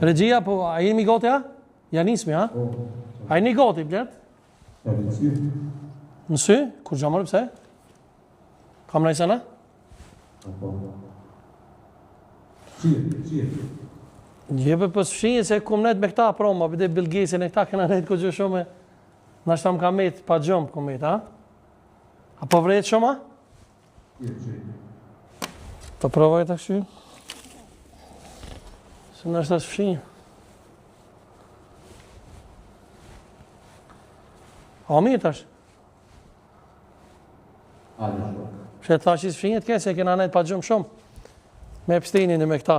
Regjia, po, a jemi goti, a? Ja nismi, a? A jeni goti, blet? Në sy? Kur gjamër, pëse? Kam në isana? Jebe për sfshinje se kum net me këta proma, bëde bilgesin e këta këna net ku gjë shumë, nashta më ka met pa gjëmë ku met, a? Apo vrejt shumë, a? Të provoj të kështu? Se nashta sfshinje. A mirë tash? Që të thash i sfshinje të ke, se kena net pa gjëmë shumë, me epstinin e me këta.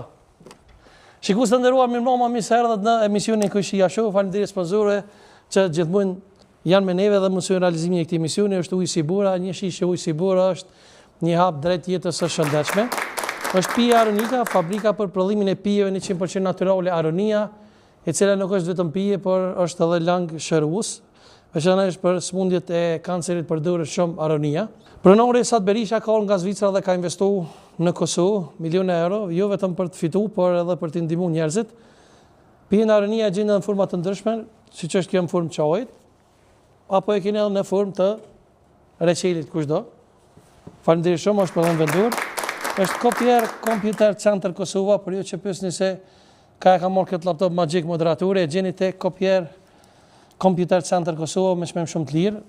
Shikus të ndëruar mirëmbrëma mi se erdhët në emisionin Këshia Show, faleminderit sponsorëve që gjithmonë janë me neve dhe mësojnë realizimin e këtij emisioni. Është ujë Sibura, një shishe ujë Sibura është një hap drejt jetës së shëndetshme. Është pije Aronika, fabrika për prodhimin e pijeve 100% natyrale Aronia, e cila nuk është vetëm pije, por është edhe lang shërues. Veçanërisht për sëmundjet e kancerit përdoret shumë Aronia. Pronori Sad Berisha ka nga Zvicra dhe ka investuar në Kosovë miliona euro, jo vetëm për të fituar, por edhe për të ndihmuar njerëzit. Pijen Aronia e gjeni në forma të ndryshme, siç është kjo në formë çajit, apo e keni edhe në formë të reçelit kushdo. Faleminderit shumë, është prodhim vendur. Është Kopier Computer Center Kosova, për ju që pyesni se ka marrë këtë laptop Magic moderatori, e gjeni te Kopier Computer Center Kosova me çmim shumë të lirë.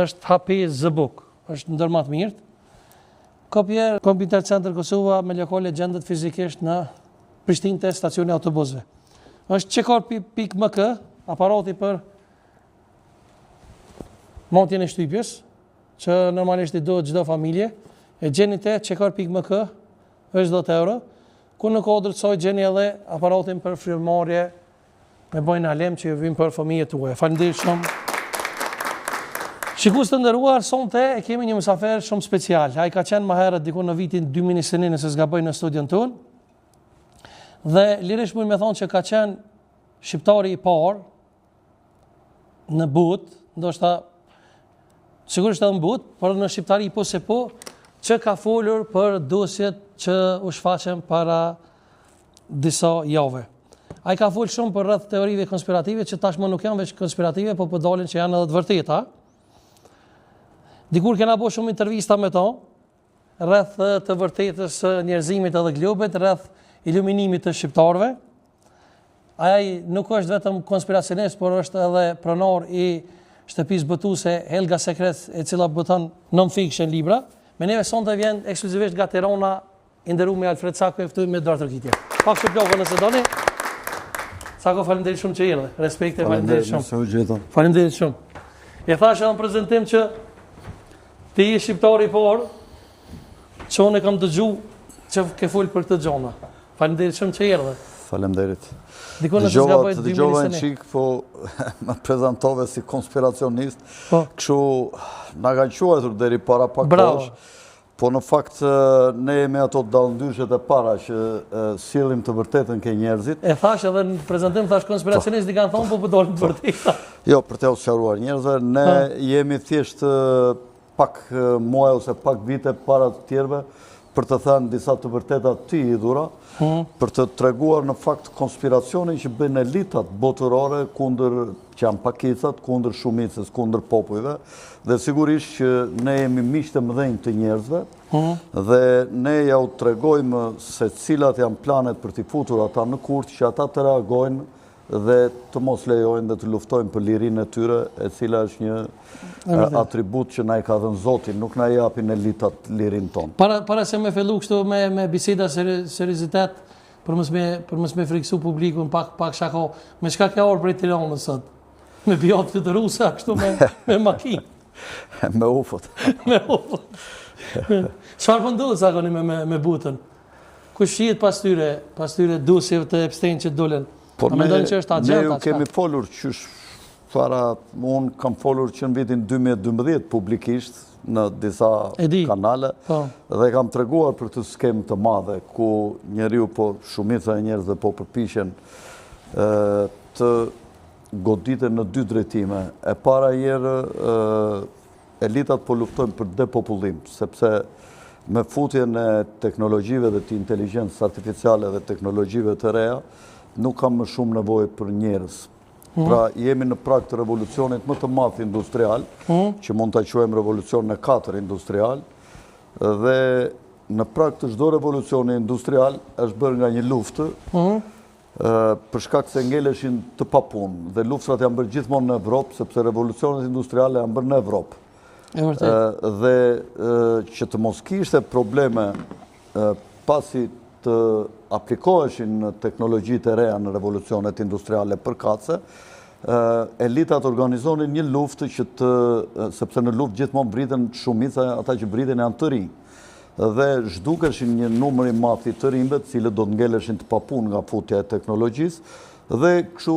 Është HP Zbook, është ndër më të mirë. Kopier Computer Center Kosova me lokale gjendet fizikisht në Prishtinë te stacioni autobusëve. Është Çekor.mk, aparati për montjen e shtypjes, që normalisht i duhet çdo familje. E gjeni te Çekor.mk, është 10 euro, ku në kodër të saj gjeni edhe aparatin për frymëmarrje me bojnë alem që ju vim për fëmijët tuaja. Faleminderit shumë. Shikues të nderuar, sonte e kemi një mësafer shumë special. Ai ka qenë më herët diku në vitin 2021 nëse s'gaboj në studion tonë. Dhe lirisht mund me thonë që ka qenë shqiptari i parë në botë, ndoshta sigurisht edhe në botë, por në shqiptari po se po, që ka folur për dosjet që u shfaqen para disa javë. Ai ka folur shumë për rreth teorive konspirative që tashmë nuk janë veç konspirative, po dalin që janë edhe të vërteta. Dikur kena bo shumë intervista me to, rreth të vërtetës së njerëzimit edhe globit, rreth iluminimit të shqiptarëve. Ai nuk është vetëm konspiracionist, por është edhe pronar i shtëpisë botuese Helga Secrets, e cila boton non-fiction libra. Me neve sonte vjen ekskluzivisht nga Tirana, i nderuar me Alfred Sako, e ftoj me dorë tërkitje. Pak shpjegoj nëse doni. Sako, faleminderit shumë që erdhe. Respekte, faleminderit shumë. Faleminderit shumë. E thash edhe në prezantim që ti je shqiptari i parë që unë kam dëgjuar që ke fol për këtë gjona. Faleminderit shumë që erdhe. Faleminderit. Dëgjova një çik, po më prezantove si konspiracionist. Kështu na kanë quajtur deri para pak kohësh. Po në fakt ne jemi ato dallëndyshet e para që sillim të vërtetën ke njerëzit. E thash edhe në prezantim, thash konspiracionist i kanë thonë, po dolën të vërteta. Jo, për të sqaruar njerëzve, ne jemi thjesht pak muaj ose pak vite para të tjerëve për të thënë disa të vërteta të idhura, për të treguar në fakt konspiracionin që bëjnë elitat botërore kundër që janë pakecat, kundër shumicës, kundër popujve, dhe sigurisht që ne jemi miq të mëdhenj të njerëzve, dhe ne ja u tregojmë se cilat janë planet për t'i futur ata në kurth, që ata të reagojnë dhe të mos lejojnë dhe të luftojnë për lirinë e tyre, e cila është një atribut që na i ka dhënë Zoti, nuk na i japin elitat lirinë tonë. Para se me fillu kështu me biseda seriozitet, për mos me friksu publikun, pak shako, me çka ke orë prej Tiranës sot? Me bjat të rusa, kështu me makinë. Me ufot. Me ufot. Çfarë po ndodh zakoni me butën? Kush shihet pas tyre dosjeve të Epstein që dolen? Por ne ju kemi folur qysh para, unë kam folur që në vitin 2012 publikisht në disa kanale dhe kam treguar për të skemë të madhe ku njeriu po shumica e njerëzve po përpiqen të goditen në dy drejtime. E para herë elitat po luftojnë për depopullim, sepse me futjen e teknologjive dhe të inteligjencës artificiale dhe teknologjive të reja, nuk kam më shumë nevojë për njerëz. Pra jemi në prag të revolucionit më të madh industrial, që mund ta quajmë revolucionin e 4 industrial, dhe në prag të çdo revolucioni industrial është bërë nga një luftë, për shkak se ngeleshin të papunë, dhe luftrat janë bërë gjithmonë në Evropë, sepse revolucionet industriale janë bërë në Evropë. Dhe që të mos kishte probleme pasi të aplikoheshin në teknologjitë e reja në revolucionet industriale përkatëse, elitat organizonin një luftë sepse në luftë gjithmonë briten shumica ata që briten janë të rinj. Dhe zhdukeshin një numër i madh të rinjve, të cilët do të ngeleshin të papunë nga futja e teknologjisë, dhe kështu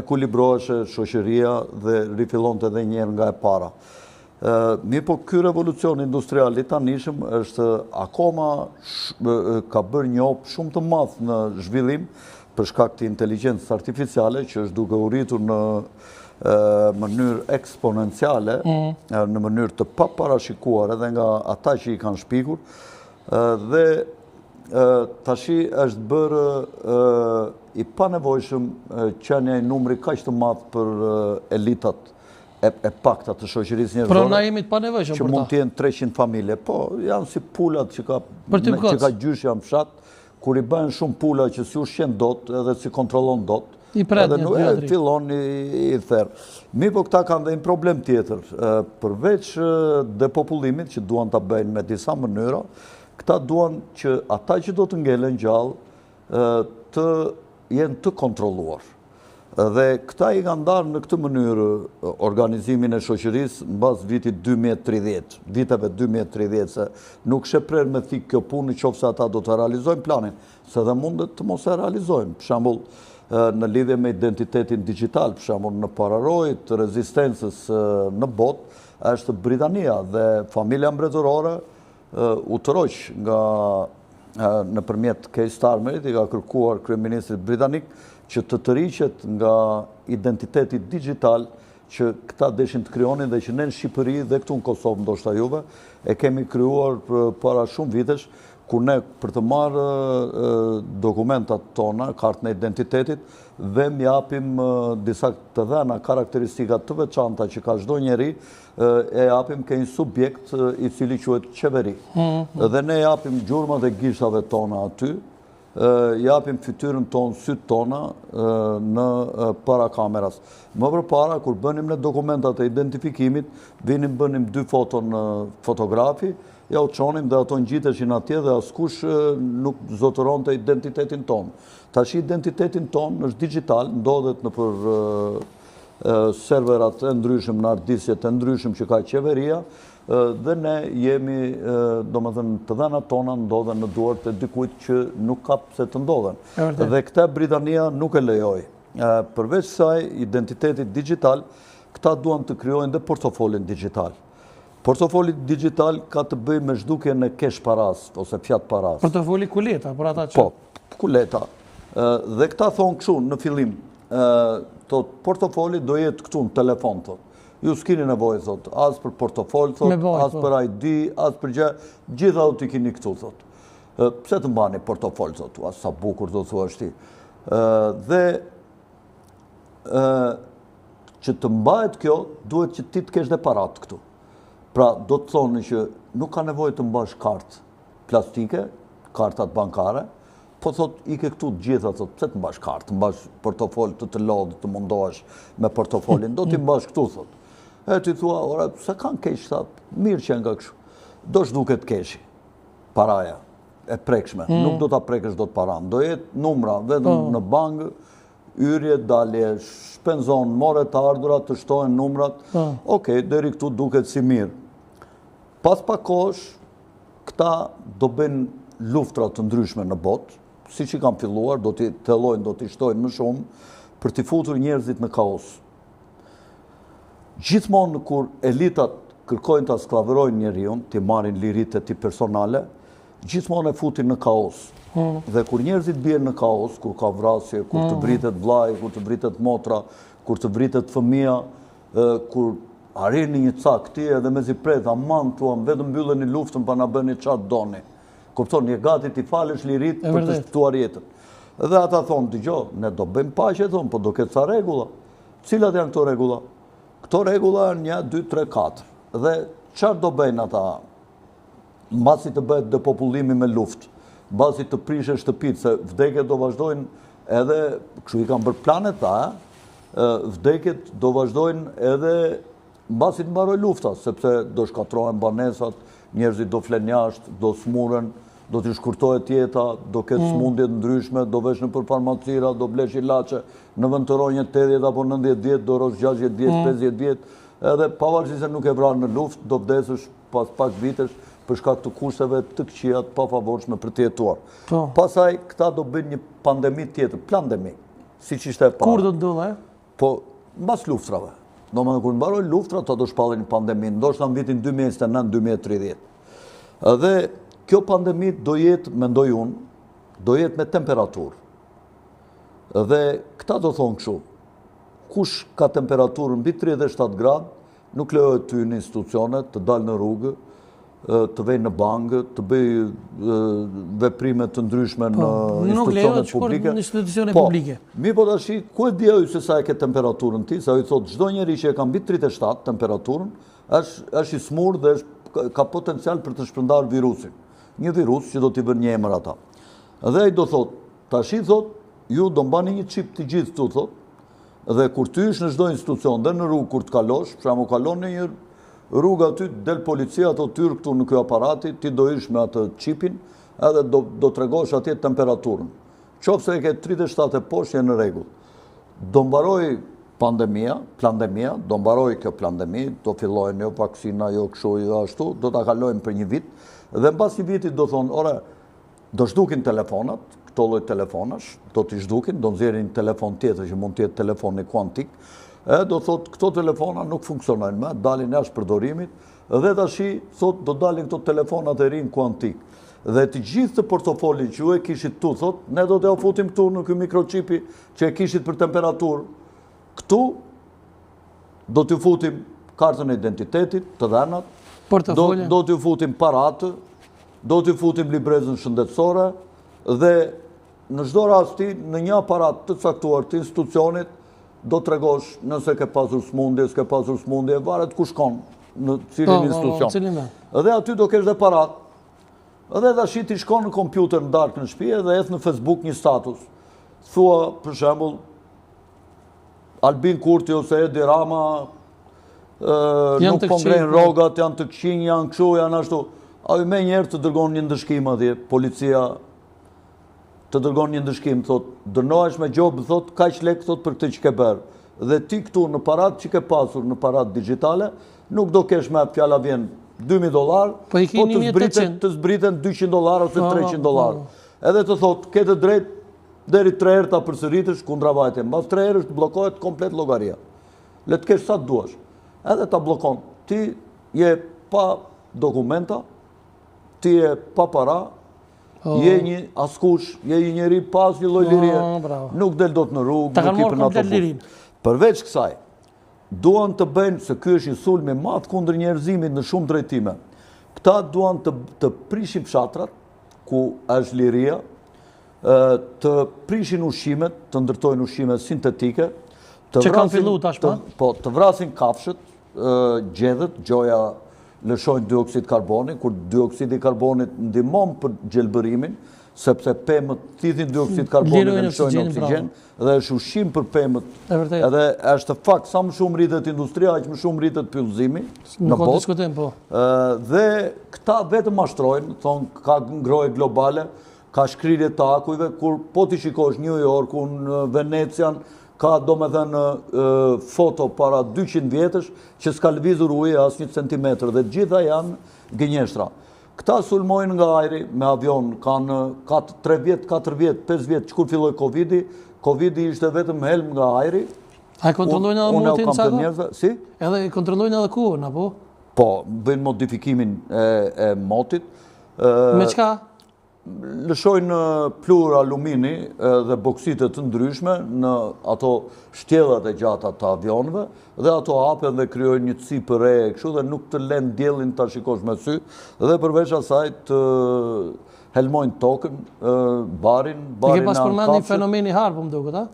ekuilibroheshe shoqëria dhe rifillonte edhe një herë nga e para. Mirë po, ky revolucion industrial i tanishëm është akoma ka bërë një hop shumë të madh në zhvillim për shkak të inteligjencës artificiale që është duke u rritur në mënyrë eksponenciale, në mënyrë të paparashikuar edhe nga ata që i kanë shpikur, dhe tashi është bërë i panevojshëm qenia i numri kaq të madh për elitat e pakta të shoqërisë njerëzore. Pra na jemi të panevojshëm për ta. Që mund të jenë 300 familje. Po, janë si pulat që ka gjyshja në fshat, kur i bëhen shumë pula që si ushqen dot edhe si kontrollon dot. I pret një të edhe fillon i therr. Mi po këta kanë dhe një problem tjetër. Përveç depopullimit që duan ta bëjnë me disa mënyra, këta duan që ata që do të ngelen gjallë të jenë të kontrolluar. Dhe këta i kanë ndarë në këtë mënyrë organizimin e shoqërisë mbas vitit 2030, viteve 2030, se nuk sheprer me thikë kjo punë nëse ata do të realizojnë planin, se dhe mundet të mos e realizojnë. Për shembull, në lidhje me identitetin digjital, për shembull në pararojë të rezistencës në botë, është Britania dhe familja mbretërore u tërhoq nga nëpërmjet Keir Starmerit i ka kërkuar kryeministrit britanik që të tërhiqet nga identiteti digjital që këta deshin të krijonin dhe që ne në Shqipëri dhe këtu në Kosovë, ndoshta juve, e kemi krijuar para shumë vitesh, kur ne për të marrë dokumentat tona, kartën e identitetit, dhe japim disa të dhëna karakteristikat të veçanta që ka çdo njeri, e japim ke një subjekt i cili quhet qeveri. Dhe ne japim gjurmat e gishtave tona aty, japim fytyrën tonë, sytë tona në para kameras. Më përpara, kur bënim në dokumentat e identifikimit, bënim 2 foto në fotografi, ja u çonim dhe ato ngjiteshin atje dhe askush nuk zotëronte identitetin tonë. Tash identitetin tonë është digjital, ndodhet në për serverat e ndryshëm, në ardisjet e ndryshëm që ka qeveria, dhe ne jemi, domethënë, të dhënat tona ndodhen në duart e dikujt që nuk ka pse të ndodhen. Dhe këtë Britania nuk e lejoi. Përveç saj, identitetit digjital, këta duan të krijojnë dhe portofolin digjital. Portofoli digjital ka të bëjë me zhdukjen e kesh paras ose fjat paras. Portofoli kuleta, për ata që... Po, kuleta. Dhe këta thonë kështu në fillim, portofoli do jetë këtu në telefon, thotë. Ju s'kini nevojë, thot, as për portofol, thot, as për ID, as për gjë, gjitha do t'i kini këtu, thot. Pse të mbani portofol, thot, as sa bukur do thua është ti. Dhe që të mbahet kjo, duhet që ti të kesh dhe parat këtu. Pra, do të thonë që nuk ka nevojë të mbash kartë plastike, kartat bankare, po thot, i ke këtu gjitha, thot, pse të mbash kartë, mbash portofol të lodhë, të mundohesh me portofolin, do t'i mbash këtu, thot. E ti thua, ora, se kanë kesh, thot, mirë që nga kështu. Do shduket keshi, paraja, e prekshme, nuk do t'a prekësh do të paran, do jetë numra, vetëm në bankë, yrje, dalje, shpenzon, more të ardhurat, të shtojnë numrat, okej, deri këtu duket si mirë. Pas pak kohësh, këta do bëjnë luftra të ndryshme në botë, si që kanë filluar, do t'i tellojnë, do t'i shtojnë më shumë, për t'i futur njerëzit në kaos. Gjithmonë kur elitat kërkojnë t'a sklavërojnë njeriun, t'i marrin liritë e t'i personale, gjithmonë e futin në kaos. Dhe kur njerëzit bjen në kaos, kur ka vrasje, kur të vritet vllai, kur të vritet motra, kur të vritet fëmia, kur arrini një cak ti edhe me zi pret, aman tuam, vetëm mbyllën një luftën pa na bëni qatë doni. Kupton, një gati ti falësh lirit për të shpëtuar jetën. Dhe ata thonë, dëgjo, ne do bëjmë paqe, thonë, po do ketë ca regula. Cilat janë këto regula? Këto regula janë 1, 2, 3, 4. Dhe çfarë do bëjnë ata? Mbasi të bëhet depopullimi me luftë, mbasi të prishë shtëpitë, se vdekjet do vazhdojnë edhe, kështu i kanë bërë planet ta, vdekjet do vazhdojnë edhe mbasi të mbaroj lufta, sepse do shkatrohen banesat, njerëzit do flen jashtë, do smuren, do t'i shkurtohet jeta, do ketë smundjet ndryshme, do vesh në për farmacira, do blesh ilaçe, në vend të ronjë 80 apo 90 vjet, do rosh 60 vjet, 50 vjet, edhe pavarësisht se nuk e vran në luftë, do vdesësh pas pak vitesh për shkak të kushteve të këqija të pafavorshme për të jetuar. Pastaj këta do bëjnë një pandemi tjetër, plandemi, siç ishte e parë. Kur do të ndodhë? Po, mbas luftrave. Domethënë kur mbarojnë luftrat, ata do shpallin një pandemi, ndoshta në vitin 2029-2030. Dhe kjo pandemi do jetë, mendoj unë, do jetë me temperaturë. Dhe këta do thonë kështu, kush ka temperaturën mbi 37 gradë, nuk lejohet ty në institucionet të dalë në rrugë, të vej në bankë, të bëj veprime të ndryshme në institucionet publike. Në institucionet publike. Mi po tash, ku e di ai se sa e ke temperaturën ti, se ai thotë çdo njeri që e ka mbi 37 temperaturën, është i smur dhe ka potencial për të shpërndarë virusin. Një virus që do t'i bën një emër ata. Dhe ai do thotë, tash i thotë, ju do mbani një çip të gjithë këtu, thotë, dhe kur ty ish në çdo institucion dhe në rrugë kur të kalosh, për shembull kalon në një rrugë aty, del policia ato tyr këtu në ky aparati, ti do ish me atë çipin, edhe do tregosh atje temperaturën. Qofse e ke 37 e poshtë në rregull. Do mbaroj plandemia, do mbaroj kjo plandemi, do fillojnë jo vaksina, jo kështu, jo ashtu, do ta kalojmë për një vit, dhe mbas një vitit do thonë, ore, do zhdukin telefonat, këto lloj telefonash, do t'i zhdukin, do nxjerrin një telefon tjetër që mund të jetë telefoni kuantik, do thotë këto telefona nuk funksionojnë më, dalin jashtë përdorimit, dhe tash thotë do dalin këto telefonat e rinj kuantik. Dhe të gjithë të portofolin që ju e kishit tu, thotë, ne do t'ja futim këtu në ky mikročipi që e kishit për temperaturë. Këtu do t'ju futim kartën e identitetit, të dhenat, do t'ju futim paratë, do t'ju futim librezën shëndetësore dhe në çdo rasti në një aparat të caktuar të institucionit do të tregosh nëse ke pasur smundje, s'ke pasur smundje, varet ku shkon në cilin institucion. Dhe aty do kesh dhe parat. Dhe tash ti shkon në kompjuter në darkë në shtëpi dhe eth në Facebook një status. Thua për shembull Albin Kurti ose Edi Rama nuk po ngrenë rrogat, janë të këqinj, janë kështu, janë ashtu. Ai më njëherë të dërgon një ndëshkim atje, policia të dërgon një ndëshkim, thot, dënohesh me gjobë, thot, kaq lek, thot, për këtë që ke bërë. Dhe ti këtu në parat që ke pasur në parat digjitale, nuk do kesh me fjala vjen $2.000, po të zbriten $200 ose $300. Edhe të thot, ke të drejt deri 3 herë ta përsëritësh kundra vajtje. Mbas 3 herësh bllokohet komplet llogaria. Le të kesh sa të duash. Edhe ta bllokon. Ti je pa dokumenta, ti je pa para, je një askush, je një njeri pas një lloj lirie, nuk del dot në rrugë, nuk i pran ato punë. Përveç kësaj, duan të bëjnë, se ky është një sulm i madh kundër njerëzimit në shumë drejtime. Këta duan të prishin fshatrat ku është liria, të prishin ushqimet, të ndërtojnë ushqime sintetike, që kanë filluar tashmë, po të vrasin kafshët, gjedhët, gjoja lëshojnë dioksid karboni, kur dioksidi karbonit ndihmon për gjelbërimin, sepse pemët thithin dioksid karboni dhe lëshojnë oksigjen, dhe është ushqim për pemët. Edhe është fakt, sa më shumë rritet industria, aq më shumë rritet pyllëzimi në botë. Dhe këta vetëm mashtrojnë, thonë ka ngrohje globale, ka shkrirje të akujve, kur po ti shikosh New Yorkun, Venecian, ka do me thënë foto para 200 vjetësh që s'ka lëvizur ujë as 1 centimetër dhe gjitha janë gënjeshtra. Këta sulmojnë nga ajri me avion, kanë 3 vjet, 4 vjet, 5 vjet, që kur filloj Covidi, Covidi ishte vetëm helm nga ajri. A e kontrollojnë edhe motin sa? Si? Edhe kontrollojnë edhe kuën, apo? Po, bëjnë modifikimin e motit. Me çka? lëshojnë plur alumini dhe boksite të ndryshme në ato shtjellat e gjata të avionëve dhe ato hapen dhe kryojnë një cipër re kështu dhe nuk të lënë diellin ta shikosh me sy dhe përveç asaj të helmojnë tokën, barin Ti ke pas përmend një fenomen i harp, më duket, a?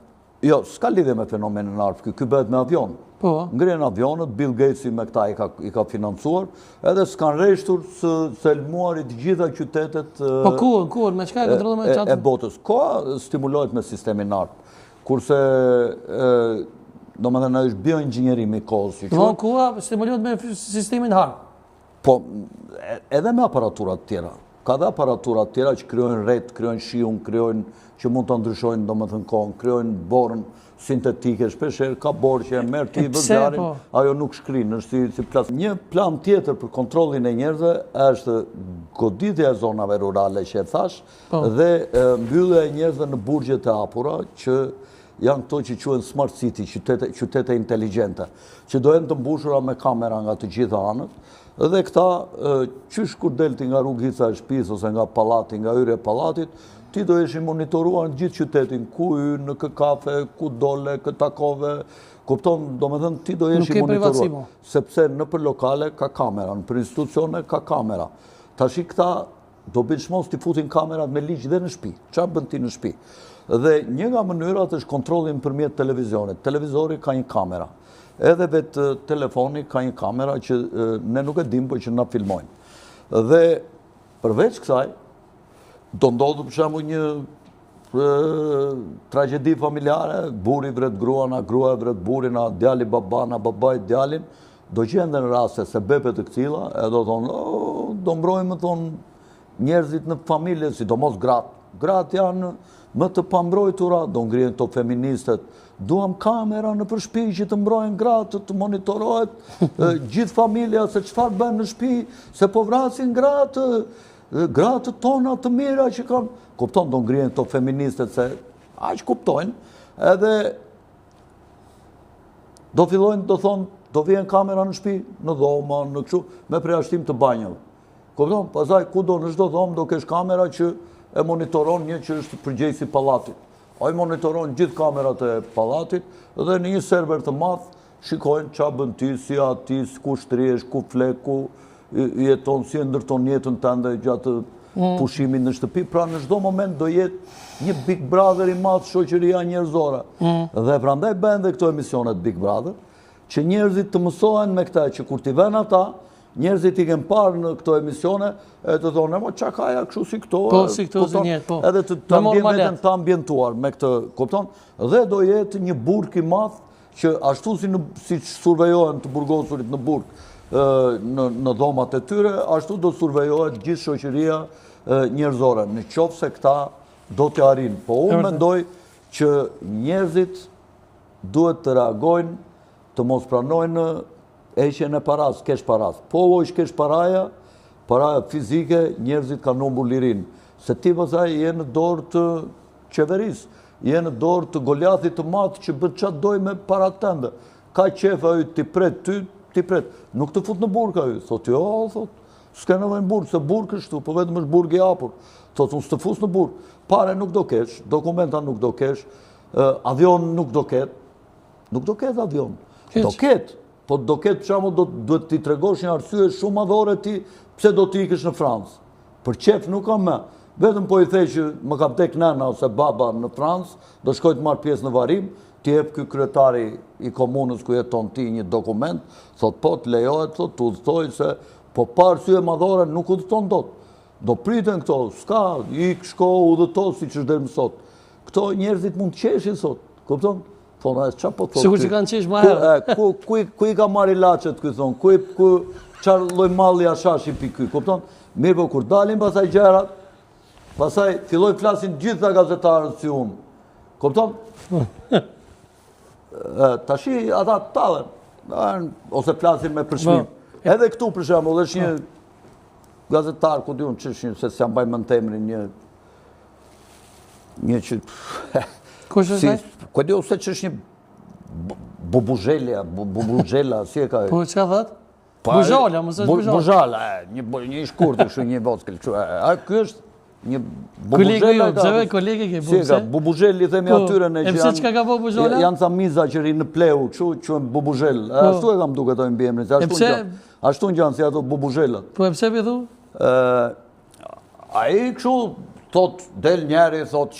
Jo, s'ka lidhje me fenomenin harp, ky bëhet me avion. Po. Ngren avionët, Bill Gatesi me këta i ka financuar, edhe s'kan rreshtur së helmuarit gjitha qytetet Po kuën, me çka e kontrollon me çatë? E botës. Koha stimulohet me sistemin harp. Kurse domethënë është bioinxhinierim i kohës. Koha stimulohet me sistemin harp. Po, edhe me aparatura të tjera. Ka dhe aparatura të tjera që kryojnë ret, kryojnë shiun, kryojnë që mund të ndryshojnë domethënë kohën, kryojnë borën sintetike, shpeshherë ka borë që e merr ti vëzharin, ajo nuk shkrin, është si plas. Një plan tjetër për kontrollin e njerëzve është goditja e zonave rurale që e thash dhe mbyllja e njerëzve në burgjet e hapura që janë këto që quhen smart city, qytete inteligjente, që do jenë të mbushura me kamera nga të gjitha anët. Dhe këta, qysh kur delti nga rrugica e shtëpisë ose nga pallati, nga hyrja e pallatit, ti do jesh i monitoruar në gjithë qytetin, ku hyr, në kë kafe, ku dole, kë takove, kupton, domethënë ti do jesh i monitoruar, sepse nëpër lokale ka kamera, nëpër institucione ka kamera. Tashi këta do bëjnë çmos ti futin kamerat me ligj dhe në shtëpi. Çfarë bën ti në shtëpi? Dhe një nga mënyrat është kontrolli nëpërmjet televizionit. Televizori ka një kamera. Edhe vetë telefoni ka një kamera që ne nuk e dim, por që na filmojnë. Dhe përveç kësaj, do ndodhë për shembull një tragjedi familjare, burri vret gruana, gruaja vret burrin, djali baban, babai djalin, do gjenden raste se bepe të këtilla, e do thonë, do mbrojmë njerëzit në familje, sidomos gratë. Gratë janë më të pambrojtura, do ngrihen këto feministët. Duam kamera në shtëpi që të mbrojnë gratë, të monitorohet gjithë familja se çfarë bën në shtëpi, se po vrasin gratët tona të mira që kanë. Kupton, do ngrihen këto feministët se aq kuptojnë, edhe do fillojnë do thonë, do vjen kamera në shtëpi, në dhoma, në kështu, me përjashtim të banjave. Kupton, pastaj kudo në çdo dhomë do kesh kamera që e monitoron një që është përgjegjësi pallatit. Ai monitoron gjithë kamerat e pallatit dhe në një server të madh shikojnë çfarë bën ti, si ati, ku shtrihesh, ku flek, ku jeton, si e ndërton jetën tënde gjatë pushimit në shtëpi. Pra në çdo moment do jetë një Big Brother i madh shoqëria njerëzore. Dhe prandaj bëhen dhe këto emisionet Big Brother, që njerëzit të mësohen me këta që kur ti vën ata, njerëzit i kemë parë në këto emisione, e të thonë, mo qa kaja kështu si këto, po, si këto si njerë, po. Edhe të ambjen të ambientuar me këtë, kupton, dhe do jetë një burg i madh që ashtu si survejohen të burgosurit në burg në dhomat e tyre, ashtu do survejohet gjithë shoqëria njerëzore, në qoftë se këta do të arrin. Po unë mendoj që njerëzit duhet të reagojnë, të mos pranojnë eqen e paras, kesh paras. Po është kesh paraja fizike, njerëzit kanë humbur lirinë. Se ti pastaj je në dorë të qeverisë, je në dorë të Goliathit të madh që bën çfarë doj me parat tënde. Ka qef ai ti pret ty, ti pret. Nuk të fut në burg ai. Thotë jo, thotë, s'ka nevojë në burg, se burg është këtu, po vetëm është burg i hapur. Thotë unë s'të fus në burg. Pare nuk do kesh, dokumenta nuk do kesh, avion nuk do ket. Nuk do ket avion. Do ket. Po do ketë për shembull duhet t'i tregosh një arsye shumë madhore ti pse do t'i ikësh në Francë. Për qef nuk kam më. Vetëm po i thej që më ka vdek nëna ose baba në Francë, do shkoj të marr pjesë në varim, ti jep ky kryetari i komunës ku jeton ti një dokument, thot po të lejohet, thot të udhtoj se po pa arsye madhore nuk udhton dot. Do priten këto, s'ka ik shko udhëto siç është deri më sot. Këto njerëzit mund të qeshin sot, kupton? Sigur që kanë qesh ma herë. Ku i ka marrë ilaçet ky thon? Ku çfarë lloj malli ashashi ky, kupton? Mirë po kur dalin pasaj gjërat, pasaj filloi flasin gjitha gazetarët si unë. Kupton? Tashi ata tallen, ose flasin me përshmim. Edhe këtu për shembull është një gazetar ku diun ç'është, se s'jam mbaj mend emrin, një që kush është ai? Ku di ose ç'është një bubuzhela, si e ka? Po çka thot? Buzhala, mos është buzhala. Buzhala, një i shkurtër kështu, një vockël kështu. Ai ky është Një Kolege jo, bubuzhela pse kolege ke si ka bubuzhel i themi atyre ne që janë. Çka ka bëu bubuzhela? Janë ca miza që rinë në pleu, kështu quhen bubuzhel. Ashtu e kam duket ato mbi emrin, ashtu ngjan si ato bubuzhelat. Po pse i thu? Ai kështu thot del njëri thot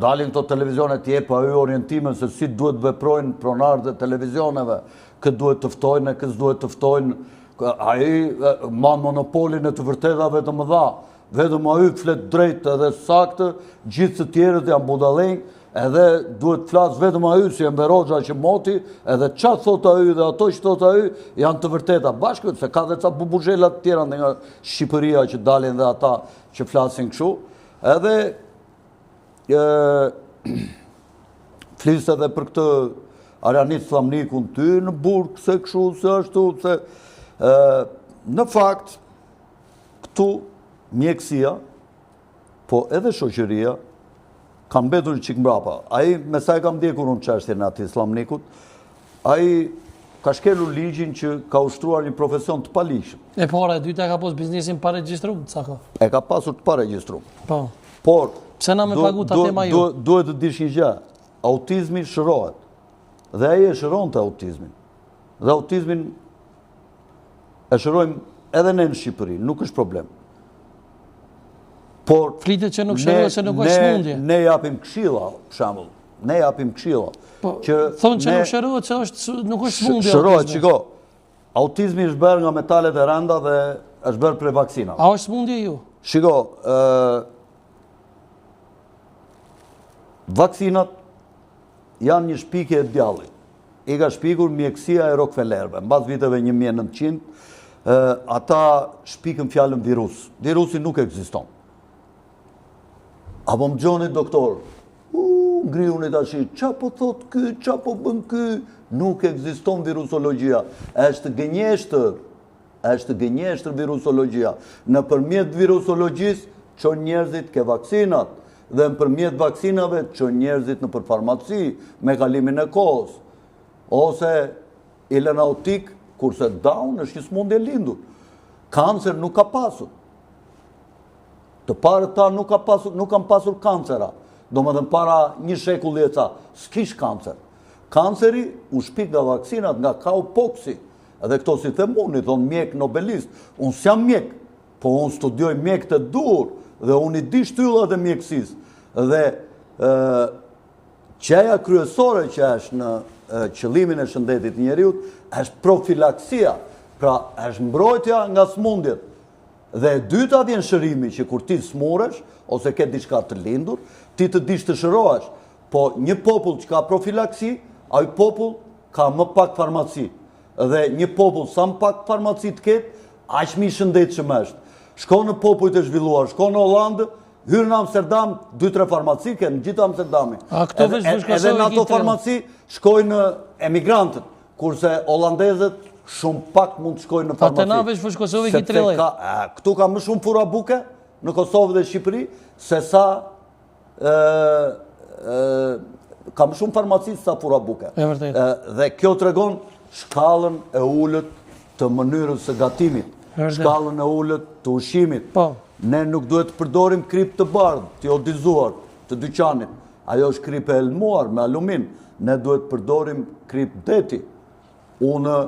dalin këto televizione t'jep ai orientimin se si duhet veprojnë pronarët e televizioneve, kë duhet të ftojnë, kë s'duhet të ftojnë. Ai man monopolin e të vërtetave të mëdha, vetëm ai flet drejt edhe saktë, gjithë të tjerët janë budallënj, edhe duhet të flas vetëm ai si Enver Hoxha që moti, edhe çfarë thot ai dhe ato që thot ai janë të vërteta. Bashkë se ka dhe ca bubuzhela të tjera nga Shqipëria që dalin dhe ata që flasin kështu. Edhe flisë edhe për këtë Arianit Flamnikun ty në burg, se kështu, se ashtu, se në fakt këtu mjekësia, po edhe shoqëria kanë mbetur çik mbrapa. Ai me sa e kam ndjekur unë çështjen e atij Flamnikut, ai ka shkelur ligjin që ka ushtruar një profesion të palishëm. E para e dyta ka pas biznesin pa regjistruar, sa ka? E ka pasur të pa regjistruar. Po. Por pse na me pagu ta tema ju? Duhet të dish një gjë. Autizmi shërohet. Dhe ai e shëronte autizmin. Dhe autizmin e shërojmë edhe ne në Shqipëri, nuk është problem. Por flitet që nuk shërohet se nuk është smundje. Ne japim këshilla, për shembull. Ne japim këshilla. Thonë që nuk shërohet se nuk është smundje. Shërohet, shiko. Autizmi është bërë nga metalet e rënda dhe është bërë prej vaksinave. A është smundje ju? Shiko, vaksinat janë një shpikje e djallit. I ka shpikur mjekësia e Rockefellerëve. Mbas viteve 1900, ata shpikën fjalën virus. Virusi nuk ekziston. Apo më gjoni doktor, ngriuni tash, qa po thot ky, qa po bën ky, nuk ekziston virusologjia. Është gënjeshtër virusologjia. Nëpërmjet virusologjisë çon njerëzit ke vaksinat dhe nëpërmjet vaksinave çon njerëzit nëpër farmaci me kalimin e kohës. Ose ilenautik, kurse Down është një smundje lindur. Kancer nuk ka pasur. Të parët ta nuk kanë pasur kancera. Domethënë para një shekulli e ca, s'kish kancer. Kanceri u shpik nga vaksinat, nga cowpoxi. Edhe këto si them unë, i thonë mjek nobelist. Unë s'jam mjek, po unë studioj mjek të dur dhe unë i di shtyllat e mjekësisë. Dhe qeja kryesore që është në qëllimin e shëndetit njeriut është profilaksia, pra është mbrojtja nga smundjet. Dhe e dyta vjen shërimi që kur ti smuresh, ose ke diçka të lindur, ti të dish të shërohesh. Po një popull që ka profilaksi, ai popull ka më pak farmaci. Dhe një popull sa më pak farmaci të ketë, aq më i shëndetshëm është. Shko në popujt e zhvilluar, shko në Hollandë, hyrë në Amsterdam, 2-3 farmaci në gjithë Amsterdami. Edhe në ato farmaci shkojnë emigrantët, kurse holandezët shumë pak mund të shkojnë në farmaci. Atë na veç fush Kosovë ki 30. Këtu ka më shumë fura buke në Kosovë dhe Shqipëri, se sa ka më shumë farmaci se sa fura buke. Dhe kjo tregon shkallën e ullët të mënyrës së gatimit, shkallën e ullët të ushqimit. Ne nuk duhet të përdorim krip të bardhë, të jodizuar, të dyqanit. Ajo është krip e elmuar me alumin. Ne duhet të përdorim krip deti. Unë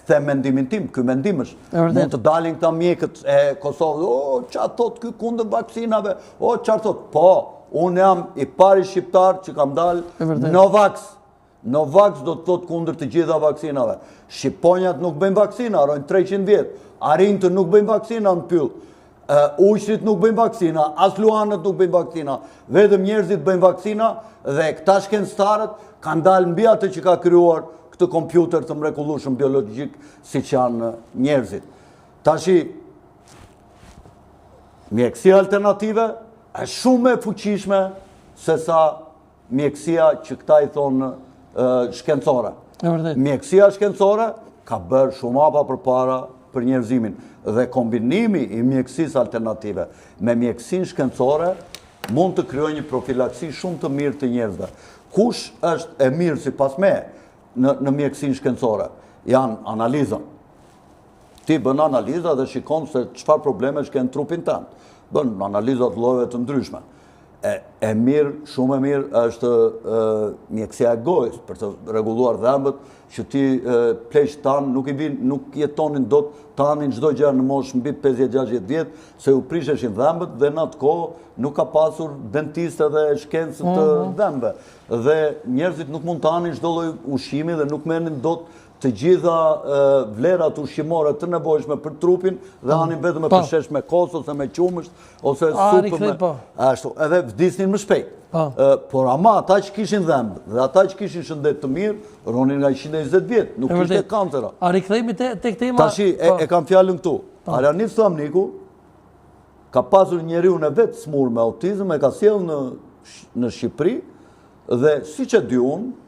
them mendimin tim, ky mendim është. Mund të dalin këta mjekët e Kosovës, çfarë thot ky kundër vaksinave? Çfarë thot? Po, unë jam i pari shqiptar që kam dalë Novax. Novax do të thot kundër të gjitha vaksinave. Shqiponjat nuk bëjnë vaksina, arrojnë 300 vjet. Arintët nuk bëjnë vaksina në pyll. Ushrit nuk bëjnë vaksina, as luanët nuk bëjnë vaksina, vetëm njerëzit bëjnë vaksina dhe këta shkencëtarët kanë dalë mbi atë që ka krijuar këtë kompjuter të mrekullueshëm biologjik siç janë njerëzit. Tashi mjekësia alternative është shumë e fuqishme se sa mjekësia që këta i thonë shkencore. Mjekësia shkencore ka bërë shumë hapa përpara për njerëzimin. Dhe kombinimi i mjekësisë alternative me mjekësinë shkencore mund të krijojë një profilaksi shumë të mirë të njerëzve. Kush është e mirë sipas me në mjekësinë shkencore? Janë analiza. Ti bën analiza dhe shikon se çfarë probleme shken trupin tënd. Bën analiza të llojeve të ndryshme. E mirë, shumë e mirë është mjekësia e gojës për të rregulluar dhëmbët, që ti pleqt tanë nuk jetonin dot tanin çdo gjë në moshë mbi 50-60 vjet, se u prisheshin dhëmbët dhe në atë kohë nuk ka pasur dentistë dhe shkencë të dhëmbëve. Dhe njerëzit nuk mund të hanin çdo lloj ushqimi dhe nuk merrnin dot të gjitha vlerat ushqimore të nevojshme për trupin dhe hanin vetëm me përshesh me kos ose me qumësht ose supë me ashtu, edhe vdisnin më shpejt. Por ama ata që kishin dhëmbë dhe ata që kishin shëndet të mirë, ronin nga 120 vjet, nuk kishte kancera. A rikthehemi tek tema. Tashi e kam fjalën këtu. Aranif Thamniku ka pasur njeriu në vetë smur me autizëm, e ka sjellë në Shqipëri dhe siç e di unë,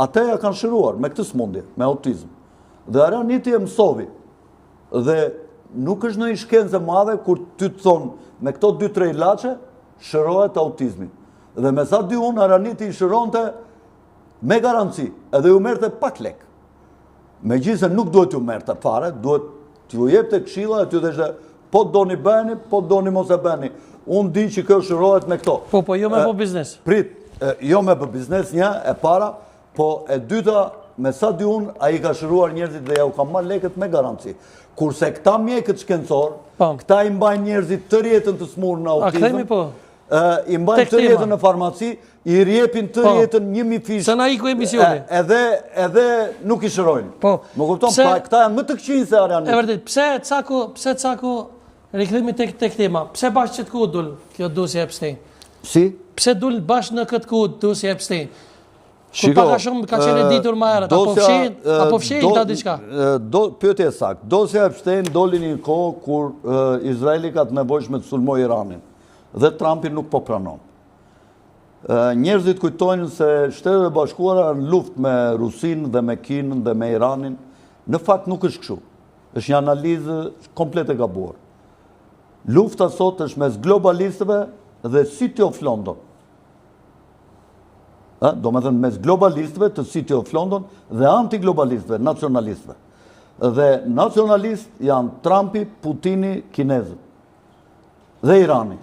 ata ja kanë shëruar me këtë smundje, me autizëm. Dhe Araniti e mësovi. Dhe nuk është ndonjë shkencë e madhe kur ty të thonë me këto 2-3 ilaçe shërohet autizmi. Dhe me sa di unë, Araniti i shëronte me garanci, edhe ju merrte pak lek. Megjithëse nuk duhet ju merrte fare, duhet t'ju jepte këshilla e t'ju thështe po doni bëni, po doni mos e bëni. Unë di që kjo shërohet me këto. Po jo me bë biznes. Prit, jo me bë biznes, një e para. Po e dyta, me sa di unë, a i ka shëruar njerëzit dhe ja u ka marrë lekët me garanci. Kurse këta mjekët shkencor, këta i mbajnë njerëzit tërë jetën të smurë në autizëm, i mbajnë tërë jetën në farmaci, i rjepin tërë jetën 1000 fish. Se na iku emisioni. Edhe nuk i shërojnë. Më kupton, këta janë më të këqinë se Aranit. E vërtet, pse Caku, rikthehemi tek tema, pse bashkë që të ku dul kjo dosje Epstein? Si? Pse dul bashkë në këtë ku dosje Epstein? Kur paka shumë ka qenë ditur më herët, apo fshehin ta diçka? Pyetje saktë. Dosja Epstein doli një kohë kur Izraeli ka të nevojshme të sulmojë Iranin dhe Trumpi nuk po pranon. Njerëzit kujtojnë se Shtetet e Bashkuara në luftë me Rusinë dhe me Kinën dhe me Iranin. Në fakt nuk është kështu. Është një analizë komplet e gabuar. Lufta sot është mes globalistëve dhe City of London. Do me thënë mes globalistëve të City of London dhe antiglobalistëve, nacionalistëve. Dhe nacionalist janë Trumpi, Putini, Kinezët dhe Irani.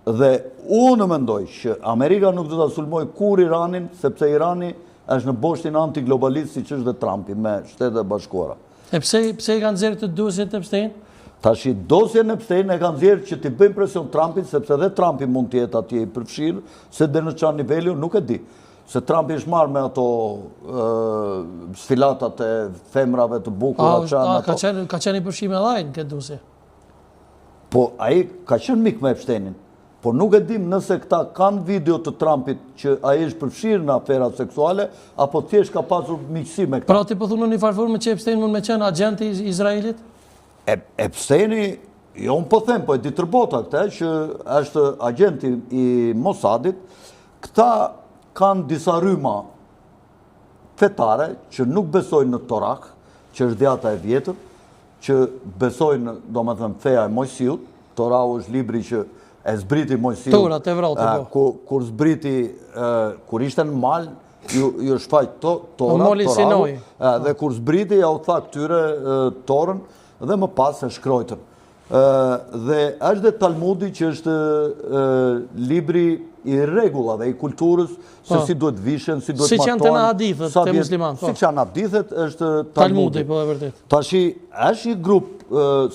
Dhe unë mendoj që Amerika nuk do ta sulmoj kur Iranin, sepse Irani është në boshtin antiglobalist si që është dhe Trumpi me Shtetet e Bashkuara. E pse i kanë nxjerrë të dosjen e Epstein? Tashi dosjen e Epstein e kanë nxjerrë që t'i bëjnë presion Trumpit, sepse dhe Trumpi mund të jetë atje i përfshirë, se dhe në çfarë niveli nuk e di. Se Trumpi është marrë me ato sfilatat e femrave të bukura. Ka qenë i përfshirë edhe ai në këtë dosje. Po ai ka qenë mik me Epsteinin. Po nuk e dim nëse këta kanë video të Trumpit që ai është përfshirë në afera seksuale, apo thjesht ka pasur miqësi me këta. Pra ti po thunë në një farë që Epstein mund me qenë agenti i Izraelit? Epsteini, jo unë po them, po e di tërbota këta, që është agenti i Mossadit. Këta kanë disa rryma fetare që nuk besojnë në Torak, që është djata e vjetër, që besojnë, do me thënë, feja e Mojsiut. Torau është libri që e zbriti Mojsiu, kur zbriti, kur ishte në mal, ju shfaq Torau, dhe kur zbriti, ja u tha këtyre Torën, dhe më pas e shkrojtën. Dhe është dhe Talmudi që është libri i rregullave, i kulturës, se si duhet vishen, si duhet martohen. Si që janë të në hadithet të musliman. Si që janë hadithet, është Talmudi. Po e vërtet. Tashi, është një grup,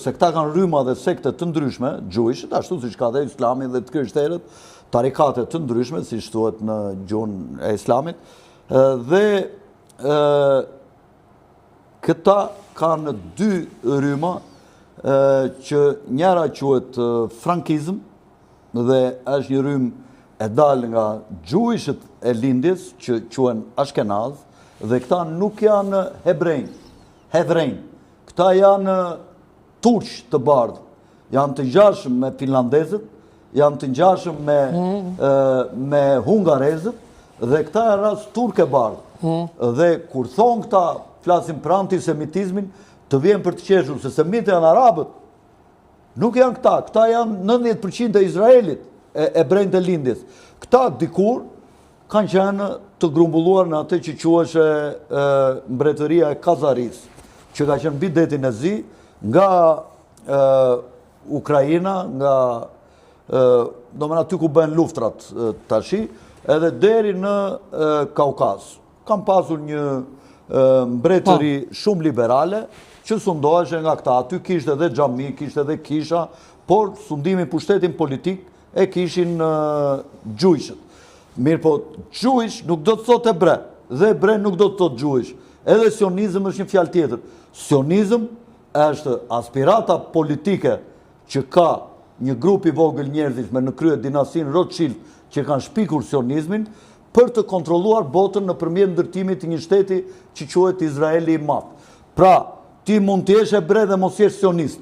se këta kanë rryma dhe sekte të ndryshme, gjujshët, ashtu si që ka dhe Islami dhe të krishterët, tarikate të ndryshme, si shtuhet në gjuhën e Islamit, dhe këta kanë 2 rryma, që njëra quhet frankizm, dhe është një rrymë e dalë nga gjujshët e lindjes, që quhen Ashkenaz, dhe këta nuk janë hebrejnë. Këta janë turq të bardhë, janë të ngjashëm me finlandezët, janë të ngjashëm me hungarezët, dhe këta janë rast turke bardhë. Dhe kur thonë këta, flasin për antisemitizmin, të vjen për të qeshur, se semitë janë arabët, nuk janë këta janë 90% e Izraelit, e brejnë të lindjes. Këta dikur kanë qenë të grumbulluar në atë që quhej mbretëria e Kazaris, që ka qenë mbi detin e Zi, nga Ukrajina, nga do më aty ku bëhen luftrat tashi, edhe deri në Kaukaz. Kam pasur një mbretëri shumë liberale, që sundoheshe nga këta. Aty kishte edhe xhami, kishte edhe kisha, por sundimi pushtetin politik e kishin gjujshët. Mirë po, gjujsh nuk do të thotë ebre, dhe ebre nuk do të thotë gjujsh. Edhe sionizm është një fjalë tjetër. Sionizm është aspirata politike që ka një grup i vogël njerëzish me në krye dinastin Rothschild që kanë shpikur sionizmin për të kontrolluar botën nëpërmjet ndërtimit të një shteti që quhet Izraeli i Madh. Pra, ti mund të jesh ebre dhe mos jesh sionist.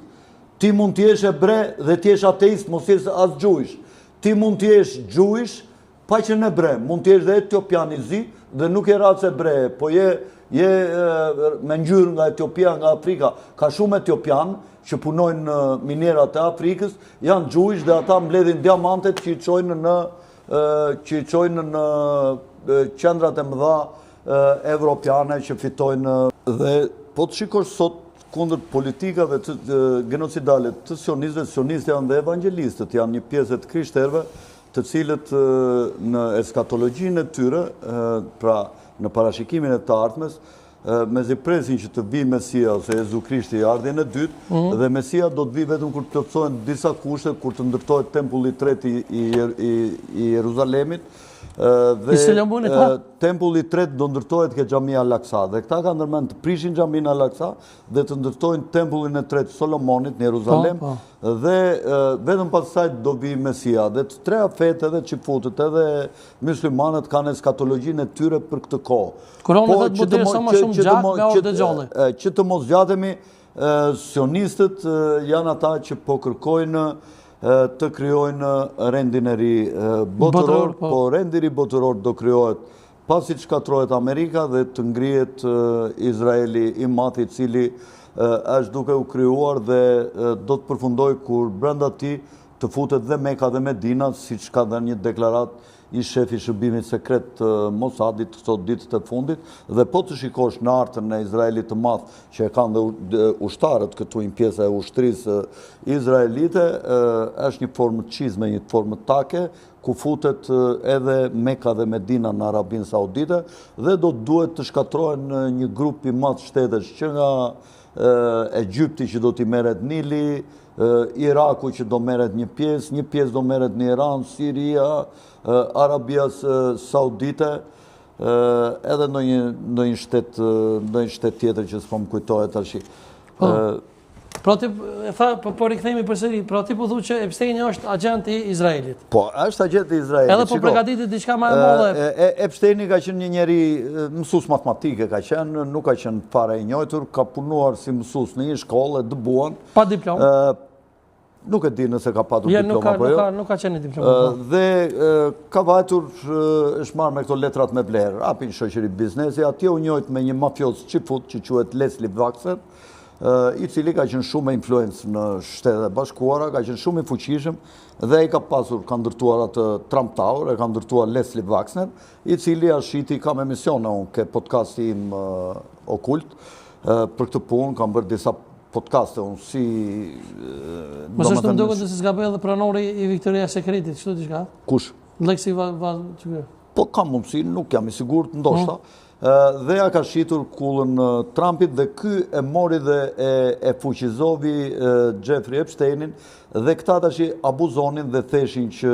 Ti mund të jesh ebre dhe të jesh ateist, mos jesh as gjuish. Ti mund të jesh gjuish pa që në ebre, mund të jesh dhe etiopian i zi dhe nuk e rac ebre, po je me ngjyrë nga Etiopia, nga Afrika. Ka shumë etiopian që punojnë në minerat e Afrikës, janë gjuish dhe ata mbledhin diamantet që i çojnë në qendrat e mëdha evropiane që fitojnë. Dhe po të shikosh sot kundër politikave genocidale të sionistë janë dhe evangelistët, janë një pjesë të krishterëve, të cilët në eskatologjinë e tyre, pra në parashikimin e të ardhmes, me zi presin që të vi Mesia ose Jezu Krishti ardhjen e dytë, dhe Mesia do të vi vetëm kur të plotësohen disa kushte, kur të ndërtohet tempulli i tretë i Jeruzalemit, dhe tempulli i tretë do ndërtohet ke Xhamia Al-Aqsa. Dhe këta kanë ndërmend të prishin Xhamin Al-Aqsa dhe të ndërtojnë tempullin e tretë Solomonit në Jeruzalem, dhe vetëm pas saj do vi Mesia. Dhe të treja fetë edhe çifutët edhe muslimanët kanë eskatologjinë e tyre për këtë kohë. Kurani thotë budhe sa më shumë gjak nga orë dëgjolle. Që të mos zgjatemi, sionistët janë ata që po kërkojnë të kryojnë rendin e ri botëror, po rendi i ri botëror do kryohet pasi të shkatrohet Amerika dhe të ngrihet Izraeli i madh, i cili është duke u krijuar dhe do të përfundoj kur brenda tij të futet dhe Meka dhe Medina, siç ka dhënë një deklaratë i shefi shërbimit sekret Mossadit këto ditët e fundit, dhe po të shikosh në artën e Izraelit të madh që e kanë dhe ushtarët këtu një pjesë e ushtrisë izraelite, është një formë çizme, një formë take, ku futet edhe Meka dhe Medina në Arabinë Saudite, dhe do të duhet të shkatrohen një grup i madh shtetesh që nga Egjipti që do t'i merret Nili, Iraku që do merret një pjesë do merret në Iran, Siria, Arabia Saudite, edhe në një shtet tjetër që s'po më kujtohet tash. Pra ti po rikthehemi përsëri, pra ti po thu që Epsteini është agent i Izraelit. Po, është agent i Izraelit. Edhe po përgatitet diçka më e madhe. Epsteini ka qenë një njeri mësues matematike, nuk ka qenë fare i njohur, ka punuar si mësues në një shkollë e dëbuan. Pa diplomë. Nuk e di nëse ka patur diploma apo jo. Nuk ka qenë diploma. Dhe ka vajtur, është marrë me këto letrat me vlerë, hapi një shoqëri biznesi, atje u njohët me një mafios çifut që quhet Leslie Waxer, i cili ka qenë shumë me influencë në Shtetet e Bashkuara, ka qenë shumë i fuqishëm, dhe i ka ndërtuar atë Trump Tower, e ka ndërtuar Leslie Waxer, i cili ashiti, kam emisione unë ke podcasti im okult, për këtë punë, kam bërë disa podcaste unë si... Mos është të më duket se s'ka bëjë edhe pranori i Victoria's Secretit, kështu diçka? Kush? Lexi Po kam mundësi, nuk jam i sigurt, ndoshta. Dhe ja ka shitur kullën Trumpit dhe ky e mori dhe e fuqizovi Jeffrey Epsteinin, dhe këta tash abuzonin dhe theshin që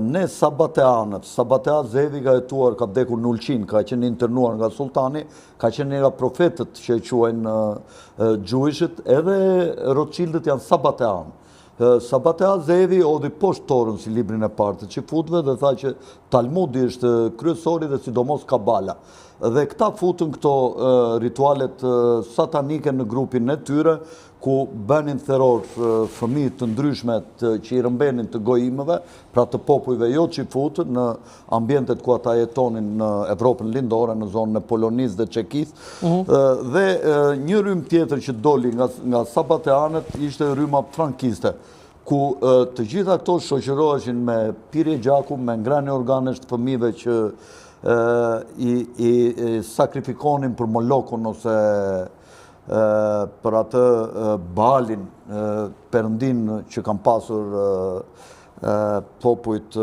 ne sabateanët, Sabatea Zevi ka jetuar, ka vdekur në Ulqin, ka qenë internuar nga sultani, ka qenë nga profetët që e quajnë gjujshët, edhe Rothschildët janë sabateanë. Sabatea Zevi odhi poshtë Torën si librin e parë të çifutëve dhe tha që Talmudi është kryesori dhe sidomos Kabala. Dhe këta futën këto ritualet satanike në grupin e tyre, ku bënin terror fëmijë të ndryshme që i rëmbenin të gojimeve, pra të popujve jo çifut, në ambientet ku ata jetonin në Evropën lindore, në zonën e Polonisë dhe Çekisë. Dhe një rrymë tjetër që doli nga sabateanët ishte rryma frankiste, ku të gjitha këto shoqëroheshin me pirje gjaku, me ngrënie organesh të fëmijëve që i sakrifikonin për Molokun ose për atë balin, perëndin që kam pasur popujt e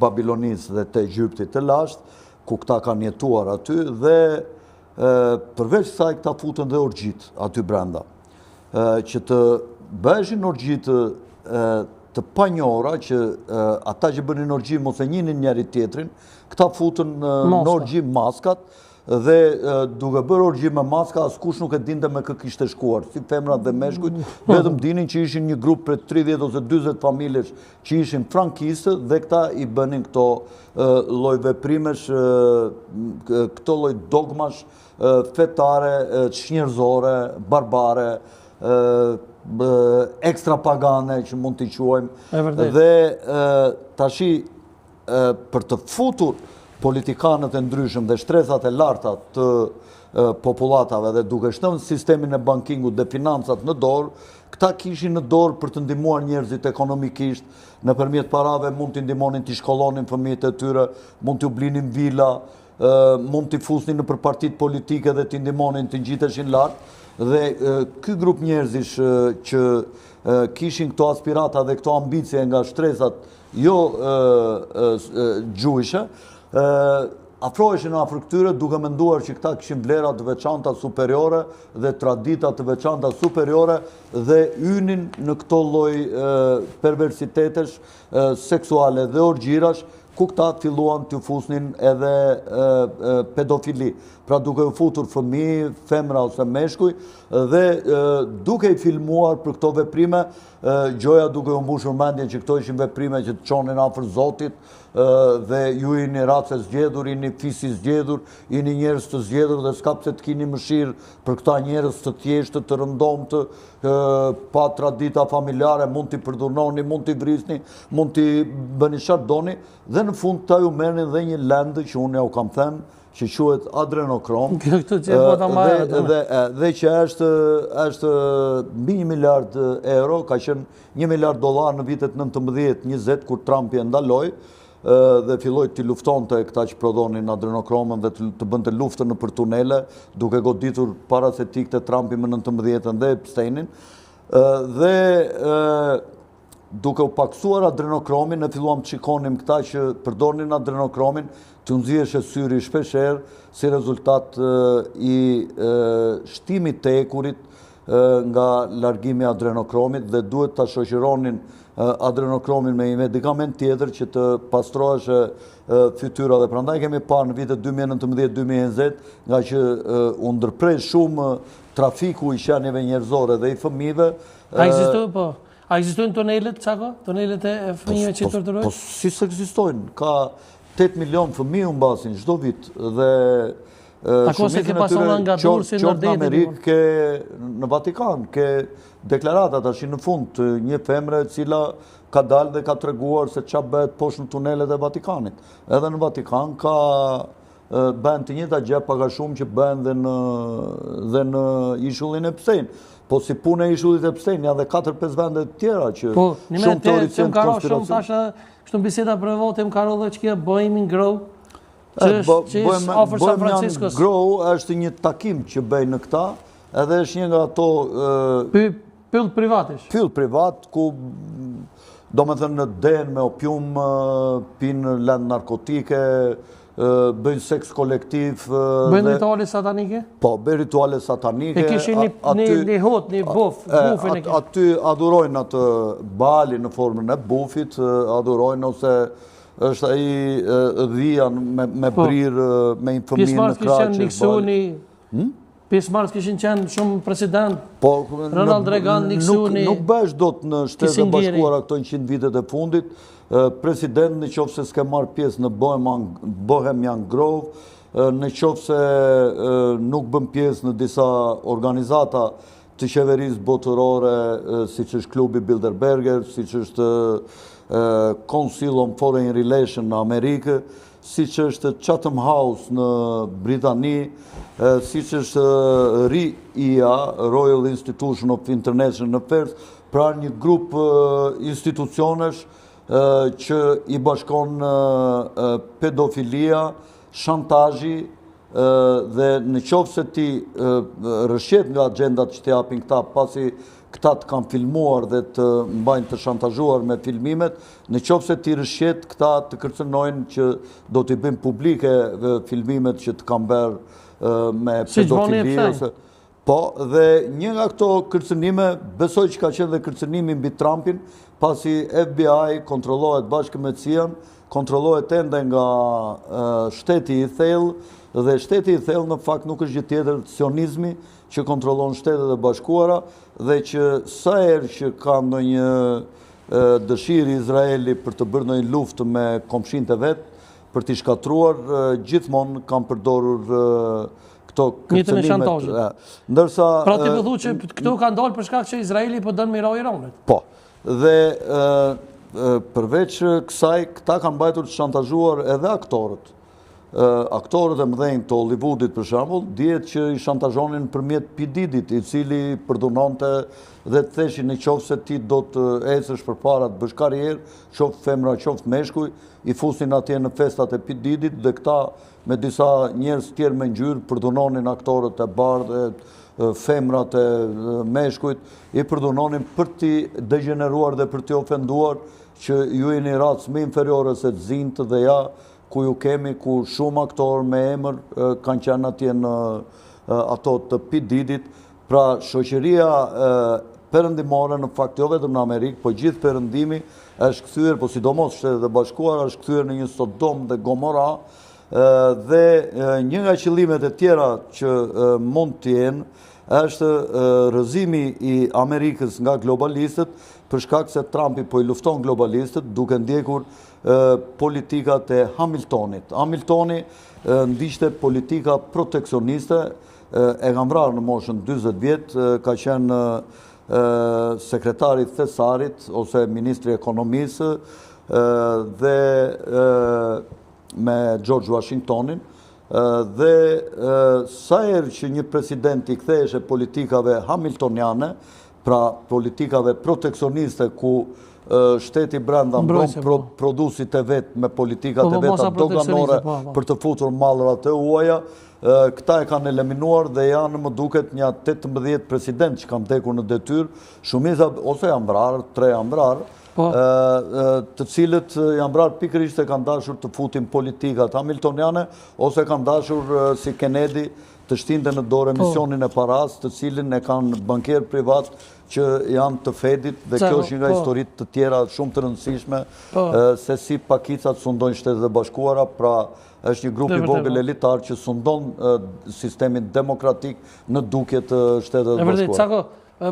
Babilonisë dhe të Egyptit të lashtë, ku këta kanë jetuar aty, dhe përveç saj këta futën dhe orgjit aty brenda. Që të bëheshin orgjit të panjohura, që ata që bënin orgji mos e njihnin njëri tjetrin, këta futën në orgji maskat, dhe duke bërë orgji me maska, askush nuk e dinte me kë kishte shkuar, si femrat dhe meshkujt, vetëm dinin që ishin një grup për 30 ose 40 familjesh që ishin frankistë, dhe këta i bënin këto lloj veprimesh, këto lloj dogmash fetare, çnjerëzore, barbare, ekstrapagane që mund t'i quajmë, dhe tashi për të futur politikanët e ndryshëm dhe shtresat e larta të popullatave dhe duke shënë sistemin e bankingut dhe financat në dorë, këta kishin në dorë për të ndihmuar njerëzit ekonomikisht, nëpërmjet parave mund t'i ndihmonin t'i shkollonin fëmijët e tyre, mund t'i blinin vila, mund t'i fusnin në partitë politike dhe t'i ndihmonin t'i ngjiteshin lart, dhe ky grup njerëzish që kishin këto aspirata dhe këto ambicie nga shtresat jo gjuhëshe, afroheshin në afër këtyre duke menduar që këta kishin vlera të veçanta superiore dhe tradita të veçanta superiore dhe hynin në këto lloj perversitetesh seksuale dhe orgjirash, ku këta filluan të fusnin edhe pedofili, pra duke u futur fëmijë, femra ose meshkuj, dhe duke i filmuar për këto veprime, gjoja duke u mbushur mendjen që këto ishin veprime që të çonin afër Zotit, dhe ju jeni race zgjedhur, jeni fisi zgjedhur, jeni njerëz të zgjedhur dhe s'ka pse të keni mëshirë për këta njerëz të thjeshtë, të rëndomtë, pa tradita familjare, mund t'i përdhunoni, mund t'i vrisni, mund t'i bëni çfarë doni, dhe në fund ta ju merrnin dhe një lëndë që unë ja u kam thënë, që quhet adrenokrom, dhe që është mbi 1 miliard euro, ka qenë 1 miliard dollar në vitet 19-20, kur Trumpi e ndaloi, dhe filloi të luftonte këta që prodhonin adrenokromën dhe të bënte luftën nëpër tunele, duke goditur para se të ikte Trumpi më 19-ën dhe Epsteinin, dhe duke u paksuar adrenokromin, ne filluam të shikonim këta që përdornin adrenokromin, të nxjiheshe syri shpeshherë si rezultat i shtimit të ekurit nga largimi i adrenokromit, dhe duhet ta shoqëronin adrenokromin me një medikament tjetër që të pastroheshe fytyra, dhe prandaj kemi parë në vitet 2019-2020, nga që u ndërprej shumë trafiku i qenieve njerëzore dhe i fëmijëve. A ekzistojnë tunelet, Çako? Tunelet e fëmijëve që torturojnë? Po si s'ekzistojnë? Ka 8 milion fëmijë u mbasin çdo vit, dhe shumicën e tyre qoftë në Amerikë, ke në Vatikan, ke deklarata tash në fund, një femre e cila ka dalë dhe ka treguar se çfarë bëhet poshtë në tunelet e Vatikanit. Edhe në Vatikan ka bën të njëjta gjë pak a shumë që bëhen dhe në ishullin e Epstein. Po si punë e ishullit e Epstein, ja dhe 4-5 vende të tjera që shumë teorician konspiracion. Kështu në biseda për votë më karo dhe që kjo Bohemian Grove, që është ofër San Franciscos. Bohemian Grove është një takim që bëjnë në këta, edhe është një nga ato pyll privatish. Pyll privat, ku do me thënë në den me opium, pinë lëndë narkotike, bëjnë seks kolektiv. Bëjnë rituale satanike? Po, bëjnë rituale satanike. E kishin një hot, një bufin e kishin. Aty adhurojnë atë bali në formën e bufit, adhurojnë ose është ai dhia me brirë, me një fëmijë në kraqe. Pjesëmarrës kishin qenë shumë president, Ronald Reagan, Nixoni. Nuk bësh dot në Shtetet e Bashkuara këto 100 vitet e fundit, president në qoftë se s'ke marrë pjesë në Bohemian Grove, në qoftë se nuk bën pjesë në disa organizata të qeverisë botërore, siç është klubi Bilderberger, siç është Council on Foreign Relations në Amerikë, siç është Chatham House në Britani, siç është RIA, Royal Institution of International Affairs, pra një grup institucionesh që i bashkon pedofilia, shantazhi, dhe në qoftë se ti rëshqet nga agjendat që të japin këta, pasi këta të kanë filmuar dhe të mbajnë të shantazhuar me filmimet, në qoftë se ti rëshqet këta të kërcënojnë që do t'i bëjmë publike filmimet që të kanë bërë me pedofili. Po, dhe një nga këto kërcënime, besoj që ka qenë dhe kërcënimi mbi Trumpin, pasi FBI kontrollohet bashkë me CIA, kontrollohet ende nga shteti i thellë, dhe shteti i thellë në fakt nuk është gjë tjetër sionizmi që kontrollon Shtetet e Bashkuara, dhe që sa herë që ka ndonjë dëshirë Izraeli për të bërë ndonjë luftë me komshinët e vet, për t'i shkatruar, gjithmonë kanë përdorur këto kërcënimet. Ndërsa pra ti më thu që këto kanë dalë për shkak që Izraeli po dën miroj Iranit. Po. Dhe përveç kësaj, këta kanë mbajtur të shantazhuar edhe aktorët. Aktorët e mëdhenj të Hollywoodit për shembull, dihet që i shantazhonin përmjet P. Diddyt, i cili përdunonte dhe të theshin në qoftë se ti do të ecësh përpara të bësh karrierë, qoftë femra, qoftë meshkuj, i fusin atje në festat e P. Diddyt dhe këta me disa njerëz tjerë me ngjyrë përdunonin aktorët e bardhë, femrat e meshkujt, i përdunonin për t'i degeneruar dhe për t'i ofenduar që ju jeni racë më inferiore se të zinjtë dhe ja, ku ju kemi, ku shumë aktorë me emër kanë qenë atje në ato të P. Diddyt. Pra shoqëria perëndimore në fakt jo vetëm në Amerikë, po gjithë perëndimi është kthyer, po sidomos Shtetet e Bashkuara është kthyer në një Sodom dhe Gomora, dhe një nga qëllimet e tjera që mund të jenë është rrëzimi i Amerikës nga globalistët, për shkak se Trumpi po i lufton globalistët duke ndjekur politikat e Hamiltonit. Hamiltoni ndiqte politika proteksioniste, e ka vrarë në moshën 40 vjet, ka qenë sekretari thesarit ose ministri i ekonomisë dhe me George Washingtonin, dhe sa herë që një president i kthehej politikave hamiltoniane, pra politikave proteksioniste ku shteti brenda mbron produsit e vet me politikat e veta doganore për të futur mallrat e huaja, këta e kanë eliminuar dhe janë më duket një 18 president që kanë vdekur në detyrë, shumica ose janë vrarë, 3 janë vrarë, të cilët janë vrarë pikërisht e kanë dashur të futin politikat hamiltoniane ose kanë dashur si Kennedy të shtinte në dorë emisionin e paras, të cilin e kanë banker privat që janë të Fedit, dhe kjo është një nga historitë të tjera shumë të rëndësishme, se si pakicat sundojnë Shtetet e Bashkuara, pra është një grup i vogël elitar që sundon sistemin demokratik në dukje të Shtetet e Bashkuara.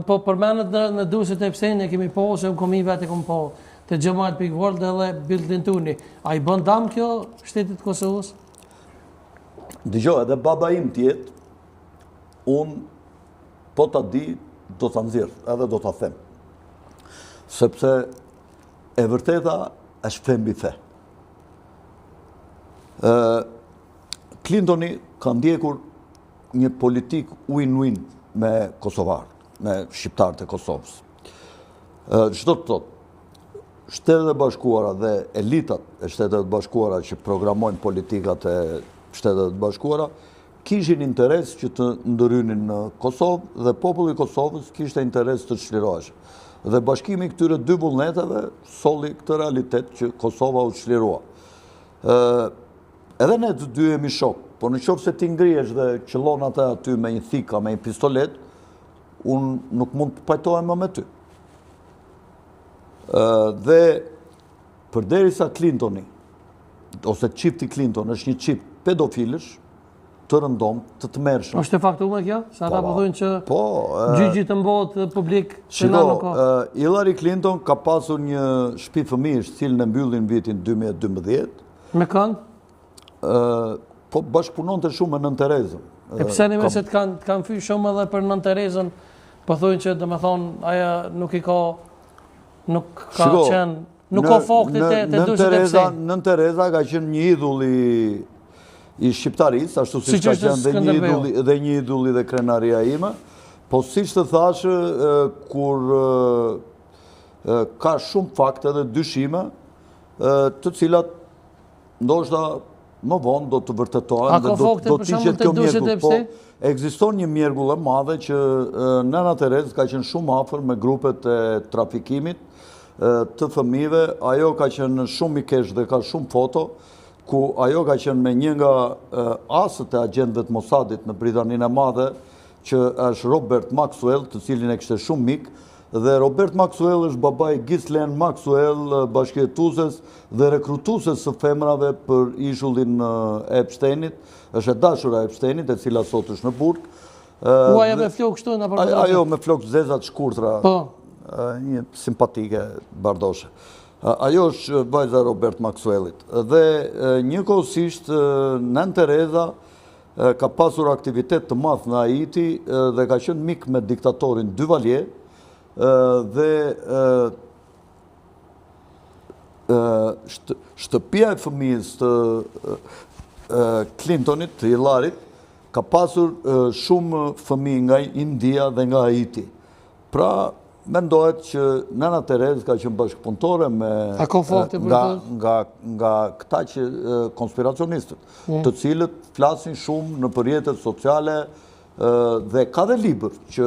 Po përmenet në dusit e psen e kemi po, se komi vetë e kom po, të Xhamat Big World edhe Bill Clintoni. A i bën dam kjo Shtetit Kosovës? Dëgjoj, edhe baba im tjetë, unë po ta di, do ta nxjerr, edhe do ta them. Sepse e vërteta është fe mbi fe. Clintoni ka ndjekur një politik win-win me kosovarët, me shqiptarët e Kosovës. Çdo të thotë, Shtetet e Bashkuara dhe elitat e Shtetet e Bashkuara që programojnë politikat e Shtetet e Bashkuara kishin interes që të ndërhynin në Kosovë dhe populli i Kosovës kishte interes të çlirohej. Dhe bashkimi i këtyre dy vullneteve solli këtë realitet që Kosova u çlirua. Edhe ne të dy jemi shok, por në qoftë se ti ngrihesh dhe qëllon ata aty me një thika, me një pistolet, unë nuk mund të pajtohem më me ty. Dhe përderisa Clintoni ose çifti Clinton është një çift pedofilësh, të rëndom, të tmerrshëm. Është e faktuar kjo? Sa ata po thonë që gjyqi të mbohet publik që na nuk ka. Hillary Clinton ka pasur një shtëpi fëmijësh, cilën e mbyllin vitin 2012. Me kënd? Po bashkëpunonte shumë me Nën Terezën. E pse ne se të kanë fyer shumë edhe për Nën Terezën, po thonë që domethënë aja nuk ka qenë, nuk ka fakte të dushit e pse. Nën Tereza ka qenë një idhull i shqiptarisë, ashtu si ka qenë dhe një idulli dhe krenaria ime, po si që të thashë, kur ka shumë fakte dhe dyshime, të cilat ndoshta më vonë do të vërtetohen dhe do të ishet kjo mjergull. Ekziston një mjergull e madhe që Nana Terez ka qenë shumë afër me grupet e trafikimit të fëmijëve. Ajo ka qenë shumë i kesh dhe ka shumë foto, ku ajo ka qenë me një nga asët e agjentëve të Mossadit në Britaninë e Madhe, që është Robert Maxwell, të cilin e kishte shumë mik, dhe Robert Maxwell është babai Ghislaine Maxwell, bashkëjetueses dhe rekrutueses së femrave për ishullin e Epsteinit, është e dashura e Epsteinit, e cila sot është në burg. Ajo me flokë kështu në apartament? Ajo me flokë zezat shkurtra, një simpatike bardoshe. Ajo është vajza Robert Maxwellit. Dhe njëkohësisht Nën Tereza ka pasur aktivitet të madh në Haiti dhe ka qenë mik me diktatorin Duvalier, dhe shtëpia e fëmijës të Clintonit, të Hillarit, ka pasur shumë fëmijë nga India dhe nga Haiti. Pra, mendohet që Nana Terez ka qenë bashkëpunëtore nga këta që konspiracionistët, të cilët flasin shumë në përjetet sociale dhe ka dhe libër që...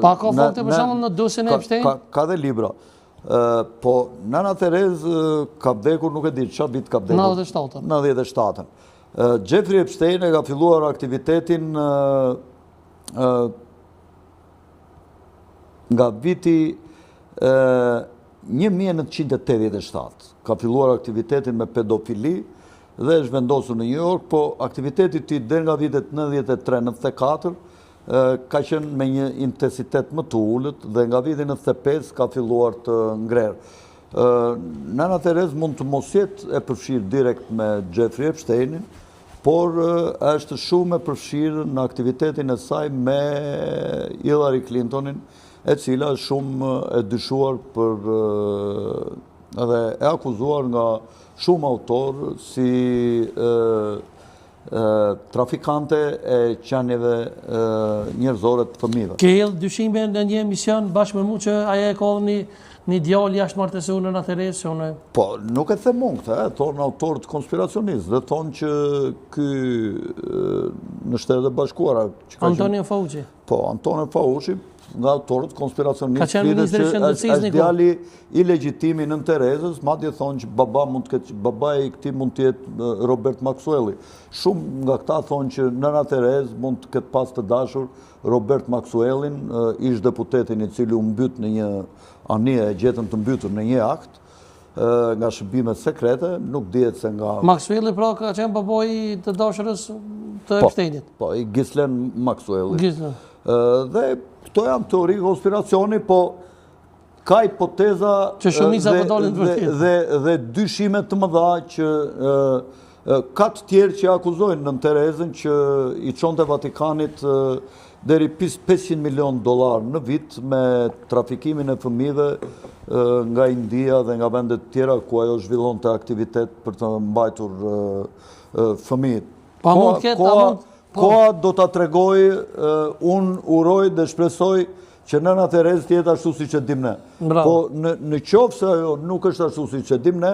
Pa ka fakte për shembull në dosin e Epstein? Ka dhe libra. Po, Nana Terez ka vdekur, nuk e di çfarë vit ka vdekur. 97. 97. Jeffrey Epstein e ka filluar aktivitetin nga viti 1987. Ka filluar aktivitetin me pedofili dhe është vendosur në New York, po aktiviteti ti deri nga vitet 93-94 ka qenë me një intensitet më të ulët dhe nga viti 95 ka filluar të ngrer. Nana Terez mund të mos jetë e përfshirë direkt me Jeffrey Epsteinin, por është shumë e përfshirë në aktivitetin e saj me Hillary Clintonin, e cila është shumë e dyshuar për edhe e akuzuar nga shumë autorë si trafikante e qenieve njerëzore të fëmijëve. Ke hedhë dyshime në një emision bashkë me mu që aja e kodhë një djalë jashtë martesor në Nana Terez? Po, nuk e them unë këtë, thonë autorët konspiracionistë, dhe thonë që ky në Shtetet e Bashkuara... Antonio Fauci. Po, Antonio Fauci, nga autorët konspiracionistë, ka qenë ministri i Shëndetësisë është djali i legjitimi Nën Terezës, madje thonë që baba i këtij mund të jetë Robert Maxwelli. Shumë nga këta thonë që Nana Terez mund të ketë pas të dashur Robert Maxwellin, ish deputetin i cili u mbyt në një anije, e gjetën të mbytur në një akt, nga shërbimet sekrete, nuk dihet se nga... Maxwelli pra ka qenë baboi të dashurës të Epsteinit? Po, i Ghislaine Maxwelli. Ghislaine. Dhe këto janë teori konspiracioni, po ka hipoteza dhe dyshime të mëdha që ka të tjerë që akuzojnë Nën Terezën që i çonte Vatikanit deri $500 milion në vit me trafikimin e fëmijëve nga India dhe nga vendet tjera ku ajo zhvillonte aktivitet për të mbajtur fëmijët. Koha do ta tregoj, unë uroj dhe shpresoj që Nana Terez të jetë ashtu siç e dim ne. Po në qoftë se ajo nuk është ashtu siç e dim ne,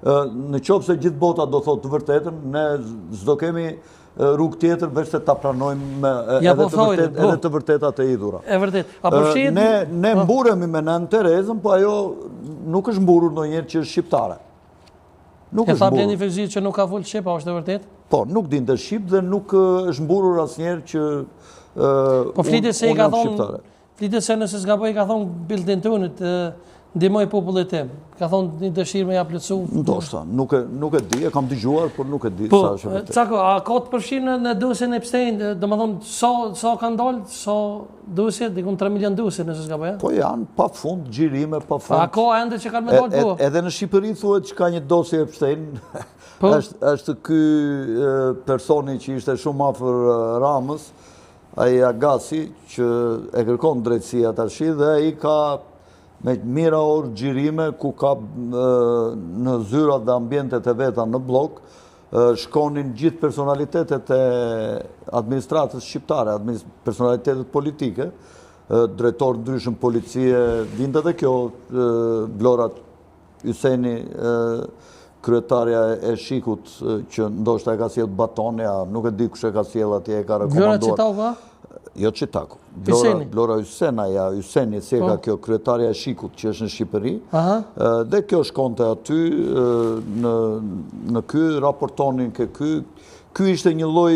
në qoftë se gjithë bota do thotë të vërtetën, ne s'do kemi rrugë tjetër veç se ta pranojmë edhe të vërtetat e idhura. E vërtet. Ne mburemi me Nën Terezën, po ajo nuk është mburur ndonjëherë që është shqiptare. E tha Blendi Ferxhi që nuk ka folë shqip, a është e vërtet? Po, nuk dinte shqip dhe nuk është mburur asnjëherë që po flitet se i ka thonë, flitet se nëse s'gaboj ka thonë Bildin Tunit, ndihmoj popullit tim. Ka thonë një dëshirë me ja plotësu. Ndoshta, nuk e di, e kam dëgjuar, por nuk e di sa është vërtet. Cako, a ka të përfshirë në dosjen e Epstein, domethënë sa kanë dalë, sa dosje, dikun 3 milion dosje nëse s'gaboj? Po janë pafund xhirime, pafund. A ka ende që kanë me dalë po? Edhe në Shqipëri thuhet që ka një dosje Epstein. Është ky personi që ishte shumë afër Ramës, ai Agasi, që e kërkon drejtësia tash dhe ai ka me mira orë xhirime ku ka në zyrat dhe ambientet e veta në blok, shkonin gjithë personalitetet e administratës shqiptare, personalitetet politike, drejtor ndryshëm policie, vinte dhe kjo, Vlora Yseni, kryetarja e Shikut që ndoshta e ka sjell Batonia, nuk e di kush e ka sjell atje, e ka Vlora rekomanduar. Çitaku? Jo Çitaku. Hyseni. Vlora Hysenaja, Hyseni, si e ka kjo kryetarja e Shikut që është në Shqipëri. Dhe kjo shkonte aty në ky raportonin ke ky. Ky ishte një lloj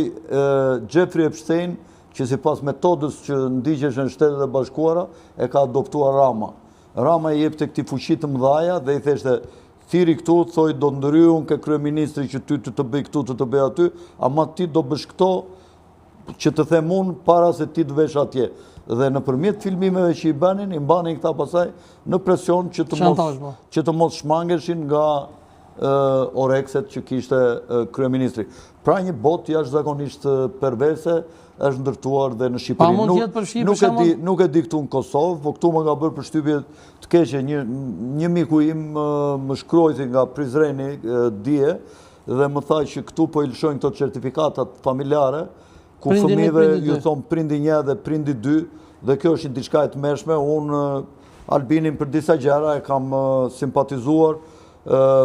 Jeffrey Epstein që sipas metodës që ndiqesh në Shtetet e Bashkuara e ka adoptuar Rama. Rama i jepte këtij fuqi të mëdha dhe i theshte thiri këtu, thoi do ndryhun ke kryeministri që ty të bëj këtu, të bëj aty, ama ti do bësh këto që të them unë para se ti të vesh atje. Dhe nëpërmjet filmimeve që i banin këta pasaj në presion që të mos shmangeshin nga orekset që kishte kryeministri. Pra një botë jashtëzakonisht perverse është ndërtuar dhe në Shqipëri. Nuk e di këtu në Kosovë, po këtu më ka bërë përshtypje të keqe. Një miku im më shkruajti nga Prizreni dje dhe më tha që këtu po i lëshojnë këto certifikatat familjare ku fëmijëve ju thon prindi 1 dhe prindi 2 dhe kjo është diçka e tmerrshme. Unë Albinin për disa gjëra e kam simpatizuar,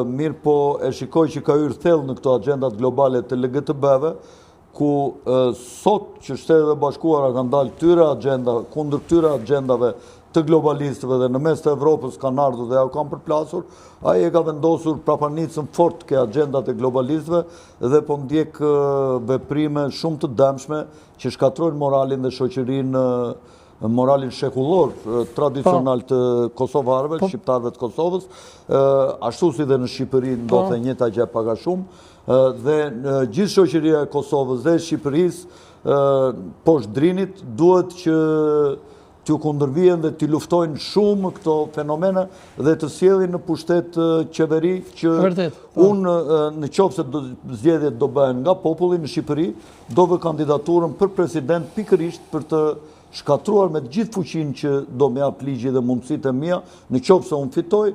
mirë po e shikoj që ka hyrë thellë në këto agjendat globale të LGTB-ve, ku sot që Shtetet e Bashkuara kanë dalë këtyre agenda, kundër këtyre agendave të globalistëve dhe në mes të Evropës kanë ardhur dhe ja kanë përplasur, ai e ka vendosur prapanicën fort ke agendat e globalistëve dhe po ndjek veprime shumë të dëmshme që shkatrojnë moralin dhe shoqërinë, moralin shekullor tradicional të kosovarëve, shqiptarëve të Kosovës, ashtu si dhe në Shqipëri ndodhte e njëjta gjë pak a shumë. Dhe gjithë shoqëria e Kosovës dhe Shqipërisë poshtë drinit duhet që t'ju kundërvijen dhe t'i luftojnë shumë këto fenomene dhe të sjellin në pushtet qeveri që unë në qoftë se zgjedhjet do bëhen nga populli në Shqipëri, do vë kandidaturën për president pikërisht për të shkatruar me të gjithë fuqinë që do më jap ligji dhe mundësitë e mia, në qoftë se unë fitoj,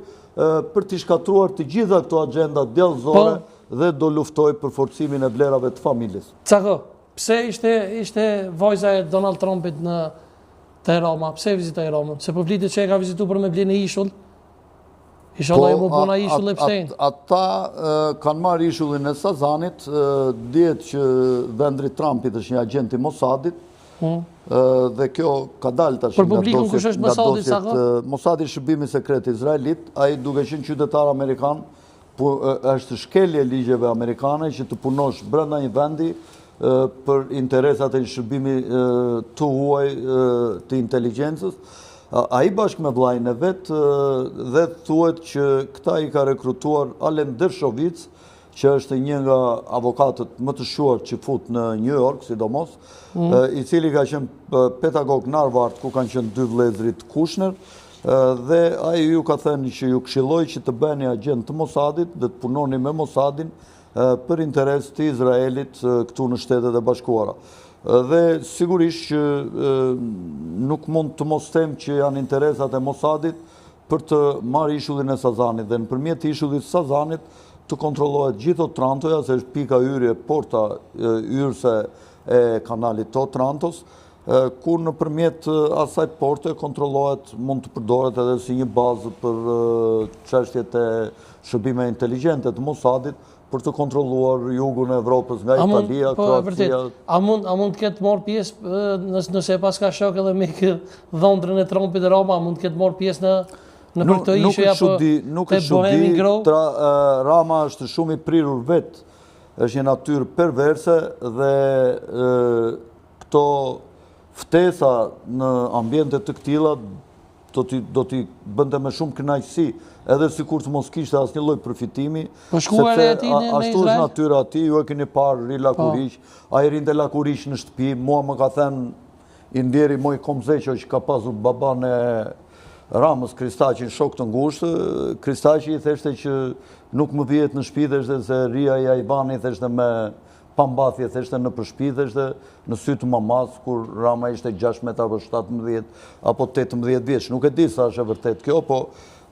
për të shkatruar të gjitha këto agenda djallëzore dhe do luftoj për forcimin e vlerave të familjes. Cako, pse ishte vajza e Donald Trumpit te Roma? Pse vizitoi Romën? Se po flitet që e ka vizituar për me blenë ishull? Inshallah e më bona ishull e Epstein. Ata kanë marrë ishullin e Sazanit, dihet që vendri Trumpit është një agent i Mossadit, dhe kjo ka dalë tash për publikun kush është Mossadi Cako? Mossadi shërbimi sekret izraelit, ai duke qenë qytetar amerikan, është shkelje ligjeve amerikane që të punosh brenda një vendi për interesat e shërbimi të huaj të inteligjencës. Ai bashkë me vllajën e vet dhe thuhet që këta i ka rekrutuar Alen Dershovic, që është një nga avokatët më të shuar që fut në New York, sidomos, i cili ka qenë pedagog në Harvard, ku kanë qenë 2 vëllezrit Kushner, dhe ai ju ka thënë që ju këshilloj që të bëheni agent të Mossadit dhe të punoni me Mossadin për interes të Izraelit këtu në Shtetet e Bashkuara. Dhe sigurisht që nuk mund të mos them që janë interesat e Mossadit për të marrë ishullin e Sazanit dhe nëpërmjet ishullit Sazanit të kontrollohet gjithë Otrantoja, se është pika hyrje, porta hyrëse e kanalit Otrantos, ku nëpërmjet asaj porte kontrollohet, mund të përdoret edhe si një bazë për çështjet e shërbime inteligjente të Mossadit për të kontrolluar jugun e Evropës nga Italia, Kroacia. A mund të ketë marrë pjesë, nëse pas ka shok edhe me dhëndrën e Trumpit e Roma, mund të ketë marrë pjesë në për të ishë apo te Bohemi Grove? Rama është shumë i prirur vetë, është një natyrë perverse dhe këto ftesa në ambiente të këtilla do t'i bënte me shumë kënaqësi, edhe sikur të mos kishte asnjë lloj përfitimi. Po shkuar e atij në Izrael? Ashtu është natyra e tij, ju e keni parë ri lakuriq, ai rinte lakuriq në shtëpi, mua më ka thënë i ndjeri moj Komzeqo që ka pasur baban e Ramës Kristaqin shok të ngushtë, Kristaqi i theshte që nuk më vihet në shtëpi, theshte se ria i Ajvani, theshte me pambathje, theshte në përshpi, theshte në sy të mamas, kur Rama ishte 16 apo 17 apo 18 vjeç. Nuk e di sa është e vërtet kjo, po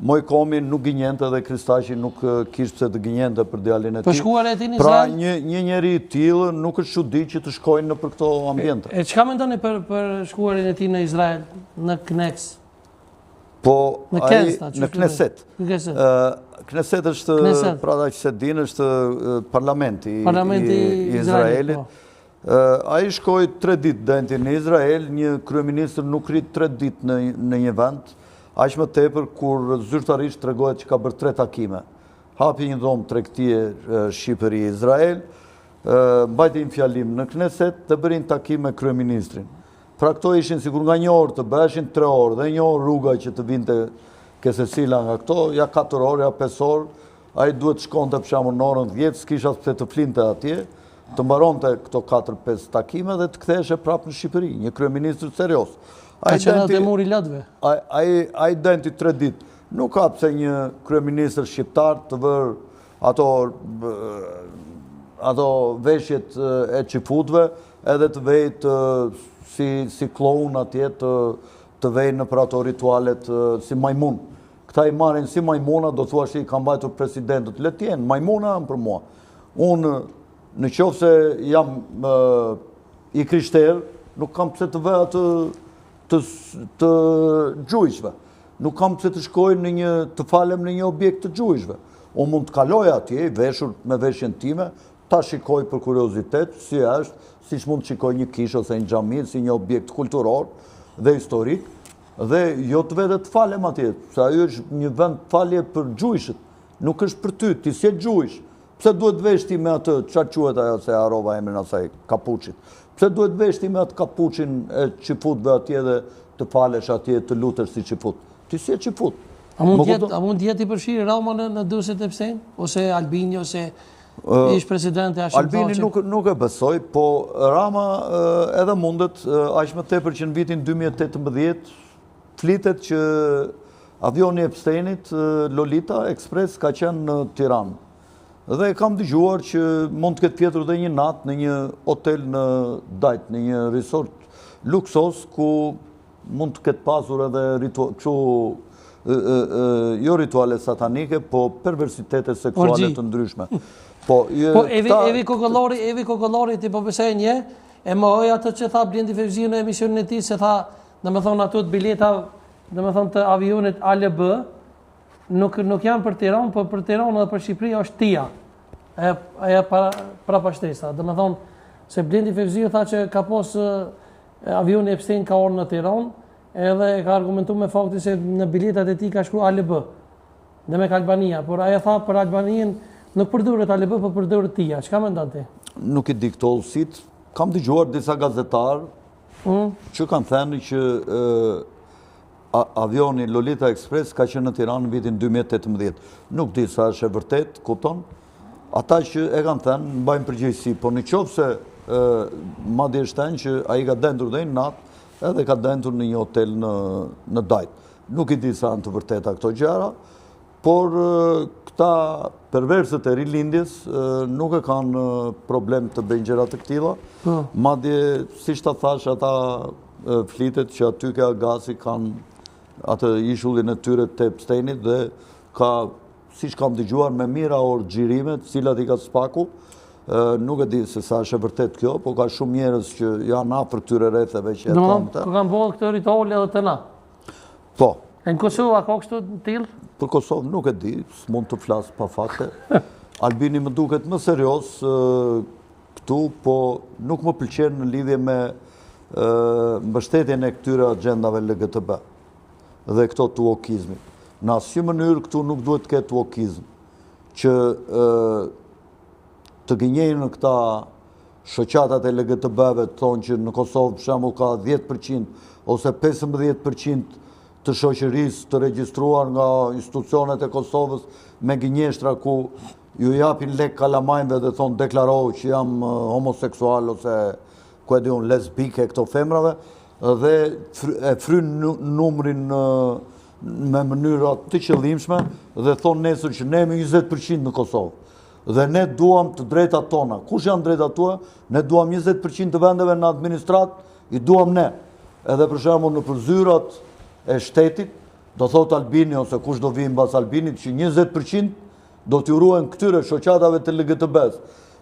moj komi nuk gënjente dhe Kristaqi nuk kishte pse të gënjente për djalin e tij. Për shkuar e tij në Pra Izrael? një njeri i tillë nuk është çudi që të shkojnë nëpër këto ambiente. E çka mendoni për shkuarin e tij në Izrael, në Knesset? Po, ai në Knesset. Knesset është, pra da që se dinë, është parlamenti i Izraelit. A i shkoj 3 ditë denti në Izrael, një kryeministër nuk rrit 3 ditë në një vend, a ishme tepër kur zyrtarisht të regohet që ka bërë 3 takime. Hapi një dhomë tregtie Shqipëri-Izrael, mbajti një fjalim në Knesset dhe bërin takim me kryeministrin. Pra këto ishin sigur nga 1 orë të bëheshin 3 orë dhe 1 orë rruga që të vinte Kesesila nga këto, ja 4 orë, ja 5 orë, a i duhet shkonte për shembull në orën 10, s'kisha pse të flinte atje, të mbaronte këto 4-5 takime dhe të ktheheshe prapë në Shqipëri, një kryeministër serioz. A që në të muri latve? A i denti 3 ditë. Nuk ka pse një kryeministër shqiptar të vërë ato veshjet e qifutve edhe të vejt si kloun atje të vejnë në për ato ritualet si majmun. Këta i marrin si majmuna, do thua që i kam bajtur presidentët. Letjen, majmuna për mua. Unë, në qofë se jam i krishterë, nuk kam pse të veja të gjujshve. Nuk kam pse të shkoj të falem në një objekt të gjujshve. Unë mund të kaloj atje, veshur me veshjen time, ta shikoj për kuriozitet, si është, si që mund të shikoj një kishë ose një xhami, si një objekt kulturor dhe historik, dhe jo të vete të falem atje, se ajo është një vend falje për gjujshët, nuk është për ty, ti si e gjujsh. Pse duhet veshti me atë, çfarë quhet ajo se harova emrin asaj kapuçit. Pse duhet veshti me atë kapuçin e qifutve atje dhe të falesh atje, të lutesh si qifut. Ti si e qifut. A mund jetë i përfshirë Rama në Durrësit e Psen? Ose Albini, ose ish presidenti Hashim Thaçi? Albini nuk e besoj, po Rama edhe mundet, aq më tepër që në vitin 2018 flitet që avioni e Epsteinit, Lolita Express, ka qenë në Tiranë. Dhe kam dëgjuar që mund të ketë pjetur dhe një natë në një hotel në Dajt, në një resort luksos, ku mund të ketë pasur edhe jo rituale satanike, po perversitete seksuale të ndryshme. Evi Kokollori ti po besoj një, e më oj atë që tha Blendi Fevziu në emisionin e tij, se tha, domethënë ato të bileta, domethënë të avionit ALB, nuk janë për Tiranë, por për Tiranë dhe për Shqipëri është TIA. Aja para pashtesa. Domethënë se Blendi Fevziu tha që ka pos avioni Epstein ka orë në Tiranë, edhe ka argumentuar me faktin se në biletat e tij ka shkruar ALB. Dhe me Albania, por aja tha për Albaninë nuk përdoret ALB, por përdoret TIA. Çka mendon ti? Nuk i di këto ulësit. Kam dëgjuar disa gazetarë që kanë thënë që avioni Lolita Express ka qenë në Tiranë në vitin 2018. Nuk di sa është e vërtet, kupton? Ata që e kanë thënë mbajnë përgjegjësi, por në qoftë se madje shtën që ai ka dendur dhe në natë, edhe ka dendur në një hotel në Dajt. Nuk i di sa janë të vërteta këto gjëra, por këta perversët e rilindjes nuk e kanë problem të bëjnë gjëra të këtilla. Madje, siç ta thash, ata flitet që aty ka Agasi kanë atë ishullin e tyre të Epsteinit dhe ka, siç kam dëgjuar, me mira orë xhirimet, cilat i ka spaku. Nuk e di se sa është e vërtet kjo, po ka shumë njerëz që janë afër këtyre rrethave që jetojnë. Do kanë bërë këtë ritual edhe te na. Po. Në Kosovë ka kështu të tillë? Për Kosovë nuk e di, s'mund të flas pa fakte. Albini më duket më serioz këtu, po nuk më pëlqen në lidhje me mbështetjen e këtyre agjendave LGTB dhe këto të wokizmit. Në asnjë mënyrë këtu nuk duhet të ketë wokizm, që të gënjejnë në këta shoqatat e LGTB-ve, të thonë që në Kosovë për shembull ka 10% ose 15% të shoqërisë të regjistruar nga institucionet e Kosovës me gënjeshtra ku ju japin lek kalamajnëve dhe thonë deklaroj që jam homoseksual ose ku e di unë lesbike këto femrave, dhe e fryn numrin me mënyra të qëllimshme dhe thonë nesër që ne jemi 20% në Kosovë. Dhe ne duam të drejtat tona. Kush janë drejtat tua? Ne duam 20% të vendeve në administrat, i duam ne. Edhe për shembull në përzyrat e shtetit, do thot Albini ose kush do vinë mbas Albinit, që 20% do t'ju ruajnë këtyre shoqatave të LGTB-s.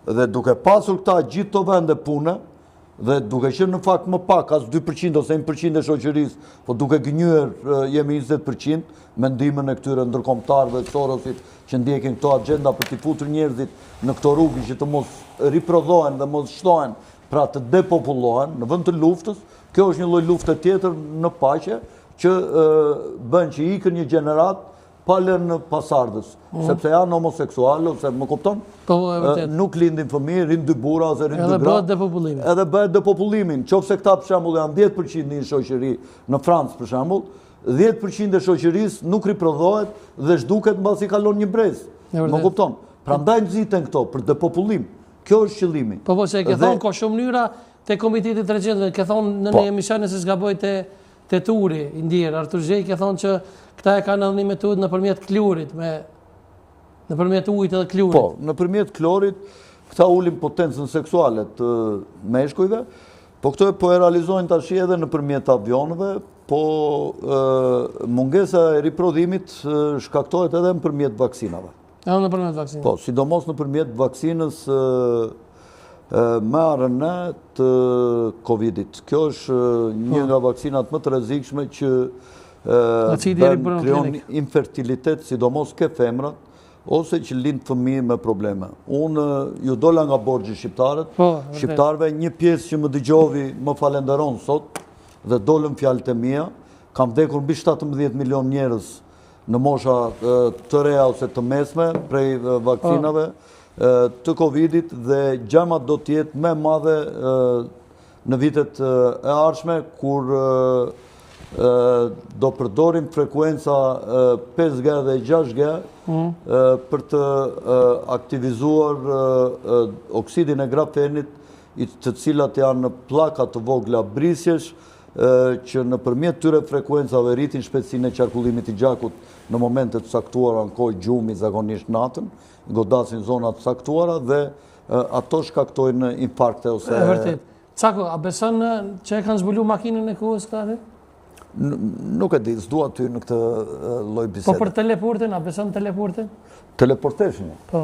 Dhe duke pasur këta gjithë të vende pune, dhe duke qenë në fakt më pak, as 2% ose 1% e shoqërisë, po duke gënyer jemi 20%, me ndihmën e këtyre ndërkombëtarëve, Sorosit, që ndjekin këto agenda për t'i futur njerëzit në këto rrugë që të mos riprodhohen dhe mos shtohen, pra të depopullohen në vend të luftës. Kjo është një lloj lufte tjetër në paqe që bën që ikën një gjenerat pa lënë pasardhës, sepse janë homoseksuale ose më kupton? Nuk lindin fëmijë, rinë dy burra ose rinë dy gra. Edhe bëhet depopullimin. Edhe bëhet depopullimin. Qofse këta për shembull janë 10% në shoqëri në Francë për shembull, 10% e shoqërisë nuk riprodhohet dhe zhduket mbasi kalon një brez. Më kupton? Prandaj nxiten këto për depopullim. Kjo është qëllimi. Po se e ke thonë ka shumë mënyra te komiteti 300, ke thonë në një emision se zgaboj te Turi, i ndjer Artur Zhej, ke thonë që këta e kanë edhe një metodë nëpërmjet klorit, nëpërmjet ujit edhe klorit. Po, nëpërmjet klorit këta ulin potencën seksuale të meshkujve, po këto po e realizojnë tash edhe nëpërmjet avionëve, po mungesa e riprodhimit shkaktohet edhe nëpërmjet vaksinave. Edhe nëpërmjet vaksinave. Po, sidomos nëpërmjet vaksinës me ARN të Covidit. Kjo është një nga vaksinat më të rrezikshme që krijon infertilitet, sidomos ke femrat, ose që lind fëmijë me probleme. Unë ju dola nga borxhi shqiptarëve, një pjesë që më dëgjovi më falenderon sot dhe dolën fjalët e mia, kam vdekur mbi 17 milion njerëz në mosha të reja ose të mesme prej vaksinave të Covidit dhe gjamat do t'jetë më madhe në vitet e ardhshme kur do përdorim frekuenca 5G dhe 6G për të aktivizuar oksidin e grafenit, të cilat janë pllaka të vogla brisjesh që nëpërmjet tyre frekuencave rritin shpejtësinë e qarkullimit të gjakut në momente të caktuara në kohë gjumi, zakonisht natën, godasin zonat të caktuara dhe ato shkaktojnë infarkte ose... E vërtet. Cako, a beson që e kanë zbulu makinën e kohës këta? Nuk e di, s'dua ty në këtë lloj bisede. Po për teleportin, a beson teleportin? Teleportationin? Po.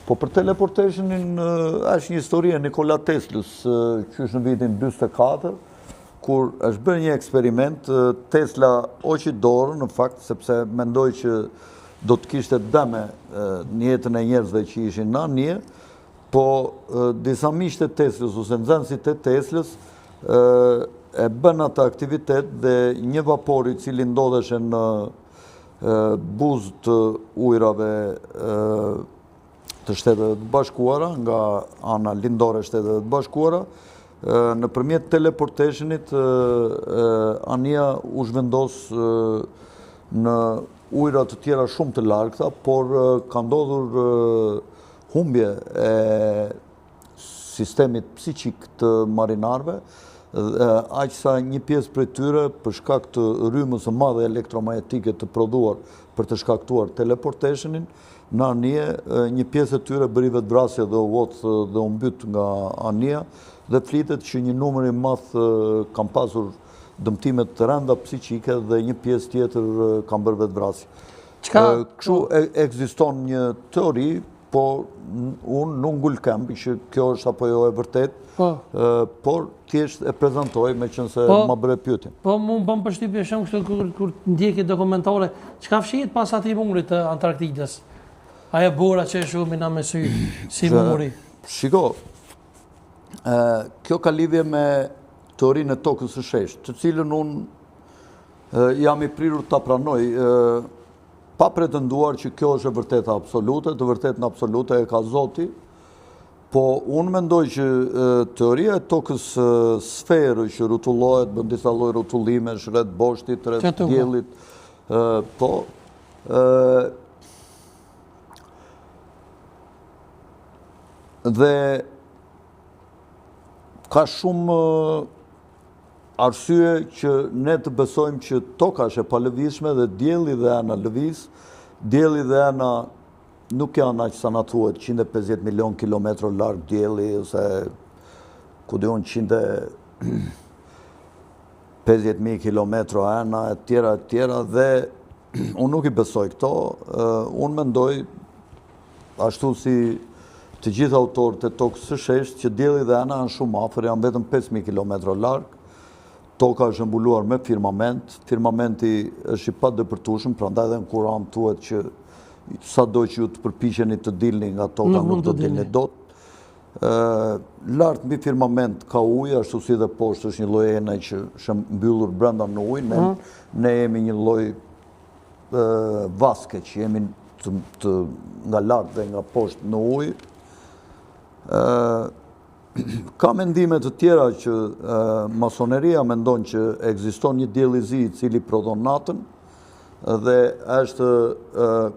Po për teleportationin është një histori e Nikola Teslës, që është në vitin 44, kur është bërë një eksperiment, Tesla oqi dorë në fakt, sepse mendoj që do të kishte dëme në jetën e njerëzve që ishin në anije, po disa miqtë e Teslës ose nxënësit e Teslës e bën atë aktivitet dhe një vapor i cili ndodheshe në buzë të ujrave të Shteteve të Bashkuara, nga ana lindore e Shteteve të Bashkuara, nëpërmjet teleportationit anija u zhvendos në ujra të tjera shumë të largëta, por ka ndodhur humbje e sistemit psiqik të marinarëve, aq sa një pjesë prej tyre për shkak të rrymës së madhe elektromagnetike të prodhuar për të shkaktuar teleportationin, në anije një pjesë e tyre bëri vetvrasje dhe u vot dhe u mbyt nga anija dhe flitet që një numër i madh kanë pasur dëmtimet të rënda psiqike dhe një pjesë tjetër kanë bërë vetvrasje. Kështu ekziston një teori, po unë nuk ngulkem që kjo është apo jo e vërtet, por thjesht e prezantoj me qënëse ma bëre pyetjen. Po mu më bëm përshtypje shumë kështu kur ndjeki dokumentare, çka fshihet pas atij murit të Antarktidës? Aja bora që e shumë na me sy, si muri. Shiko, kjo ka lidhje me teorinë e tokës së sheshtë, të cilën unë jam i prirur ta pranoj, pa pretenduar që kjo është e vërteta absolute, të vërtetën absolute e ka Zoti, po unë mendoj që teoria e tokës sferë që rrotullohet, bën disa lloj rrotullimesh rreth boshtit, rreth diellit, po dhe ka shumë arsye që ne të besojmë që toka është e palëvizshme dhe dielli dhe ana lëviz. Dielli dhe ana nuk janë aq sa na thuhet 150 milion kilometra larg dielli ose ku diun 150.000 kilometra ana e tjera dhe unë nuk i besoj këto. Unë mendoj ashtu si të gjithë autorët e tokës së sheshtë që dielli dhe ana janë shumë afër, janë vetëm 5000 kilometra larg. Toka është mbuluar me firmament. Firmamenti është i padëpërtueshëm, prandaj edhe në Kur'an thuhet që sado që ju të përpiqeni të dilni nga toka nuk do të dilni dot. Lart mbi firmament ka ujë, ashtu si dhe poshtë është një lloj ene që është mbyllur brenda në ujë. Ne jemi një lloj vaske që jemi nga lart dhe nga poshtë në ujë. Ka mendime të tjera që masoneria mendon që ekziston një diell i zi i cili prodhon natën dhe është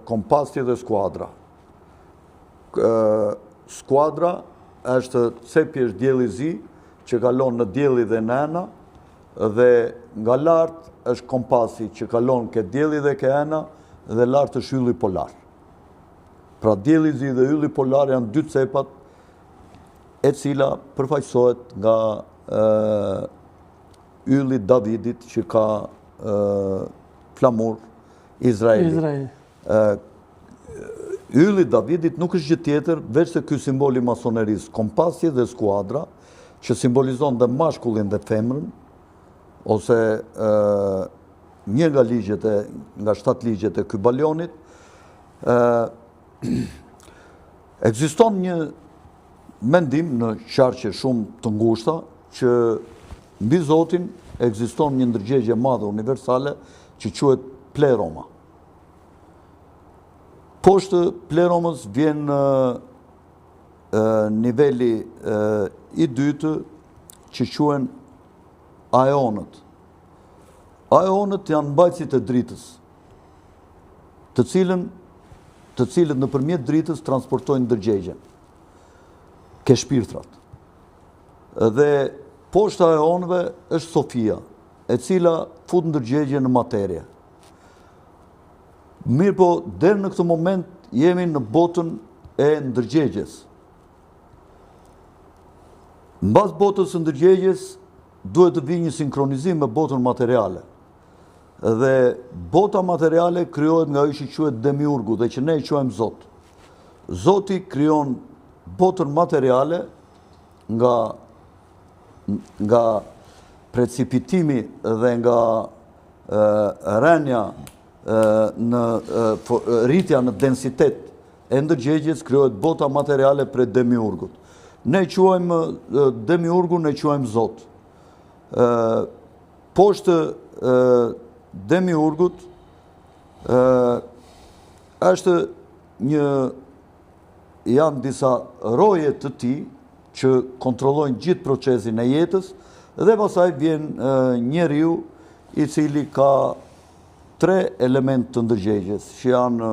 kompasti dhe skuadra. Skuadra është cepjesh diell i zi që kalon në dielli dhe në ena dhe nga lart është kompasi që kalon ke dielli dhe ke ena dhe lart është ylli polar. Pra dielli i zi dhe ylli polar janë dy cepat e cila përfaqësohet nga ylli Davidit që ka flamur Izraeli. Ylli Davidit nuk është gjë tjetër veç se ky simbol i masonerisë, kompasi dhe skuadra, që simbolizon dhe mashkullin dhe femrën, ose një nga ligjet nga 7 ligjet e Kybalionit. Ekziston një mendim në qarqe shumë të ngushta që mbi Zotin ekziston një ndërgjegje madhe universale që quhet pleroma. Poshtë pleromës vjen niveli i dytë që quhen aeonët. Aeonët janë mbajtësit e dritës, të cilët nëpërmjet dritës transportojnë ndërgjegjen ke shpirtrat. Dhe poshtë aeonëve është Sofia, e cila fut ndërgjegje në materje. Mirë po, deri në këtë moment jemi në botën e ndërgjegjes. Mbas botës së ndërgjegjes duhet të vijë një sinkronizim me botën materiale. Dhe bota materiale krijohet nga ai që quhet demiurgu dhe që ne e quajmë Zot. Zoti krijon botën materiale nga precipitimi dhe nga rënja në rritja në densitet e ndërgjegjes krijohet bota materiale prej demiurgut. Ne quajmë demiurgun, ne quajmë Zot. Poshtë demiurgut është janë disa roje të tij që kontrollojnë gjithë procesin e jetës dhe pastaj vjen njeriu i cili ka 3 element të ndërgjegjes që janë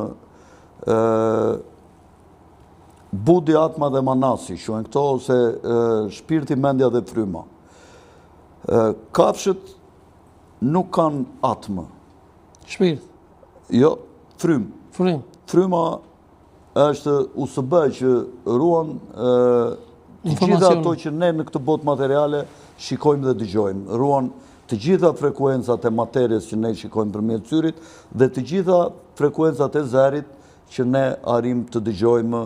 budi, atma dhe manasi, quhen këto, ose shpirti, mendja dhe fryma. Kafshët nuk kanë atmë. Shpirt. Jo, frym. Frym. Fryma është USB që ruan të gjitha ato që ne në këtë botë materiale shikojmë dhe dëgjojmë. Ruan të gjitha frekuencat e materjes që ne shikojmë përmjet syrit dhe të gjitha frekuencat e zërit që ne arrim të dëgjojmë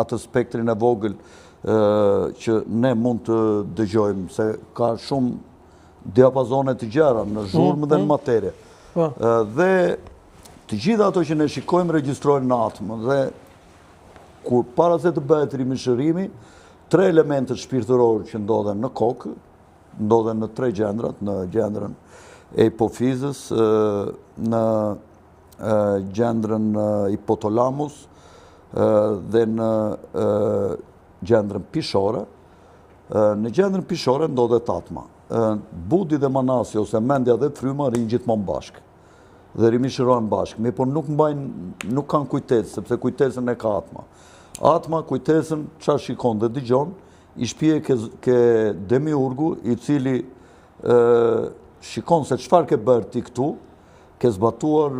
atë spektrin e vogël që ne mund të dëgjojmë, se ka shumë diapazone të gjera në zhurmë dhe në materje. Dhe të gjitha ato që ne shikojmë regjistrojnë në atmë dhe kur para se të bëhet rimishërimi, 3 elementet shpirtëror që ndodhen në kokë, ndodhen në 3 gjendrat, në gjendrën e hipofizës, në gjendrën hipotalamus dhe në gjendrën pishore. Në gjendrën pishore ndodhet atma. Budi dhe manasi ose mendja dhe fryma rinë gjithmonë bashkë dhe rimishërojnë bashkë, por nuk kanë kujtesë, sepse kujtesën e ka atma. Atma kujtesën çfarë shikon dhe dëgjon, i shpije ke demiurgu, i cili shikon se çfarë ke bërë ti këtu, ke zbatuar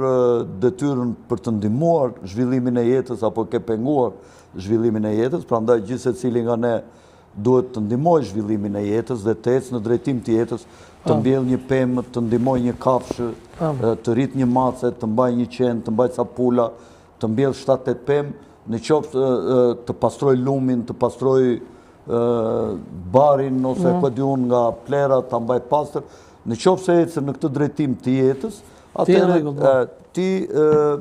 detyrën për të ndihmuar zhvillimin e jetës apo ke penguar zhvillimin e jetës, prandaj gjithë secili nga ne duhet të ndihmojë zhvillimin e jetës dhe të ecë në drejtim të jetës, të mbjell një pemë, të ndihmojë një kafshë, të rrit një mace, të mbajë një qen, të mbajë ca pula, të mbjell 7-8 pemë në qoftë të pastroj lumin, të pastroj barin, ose këdiun nga plera, të mbaj pastër, në qoftë se ecë në këtë drejtim të jetës, atëherë ti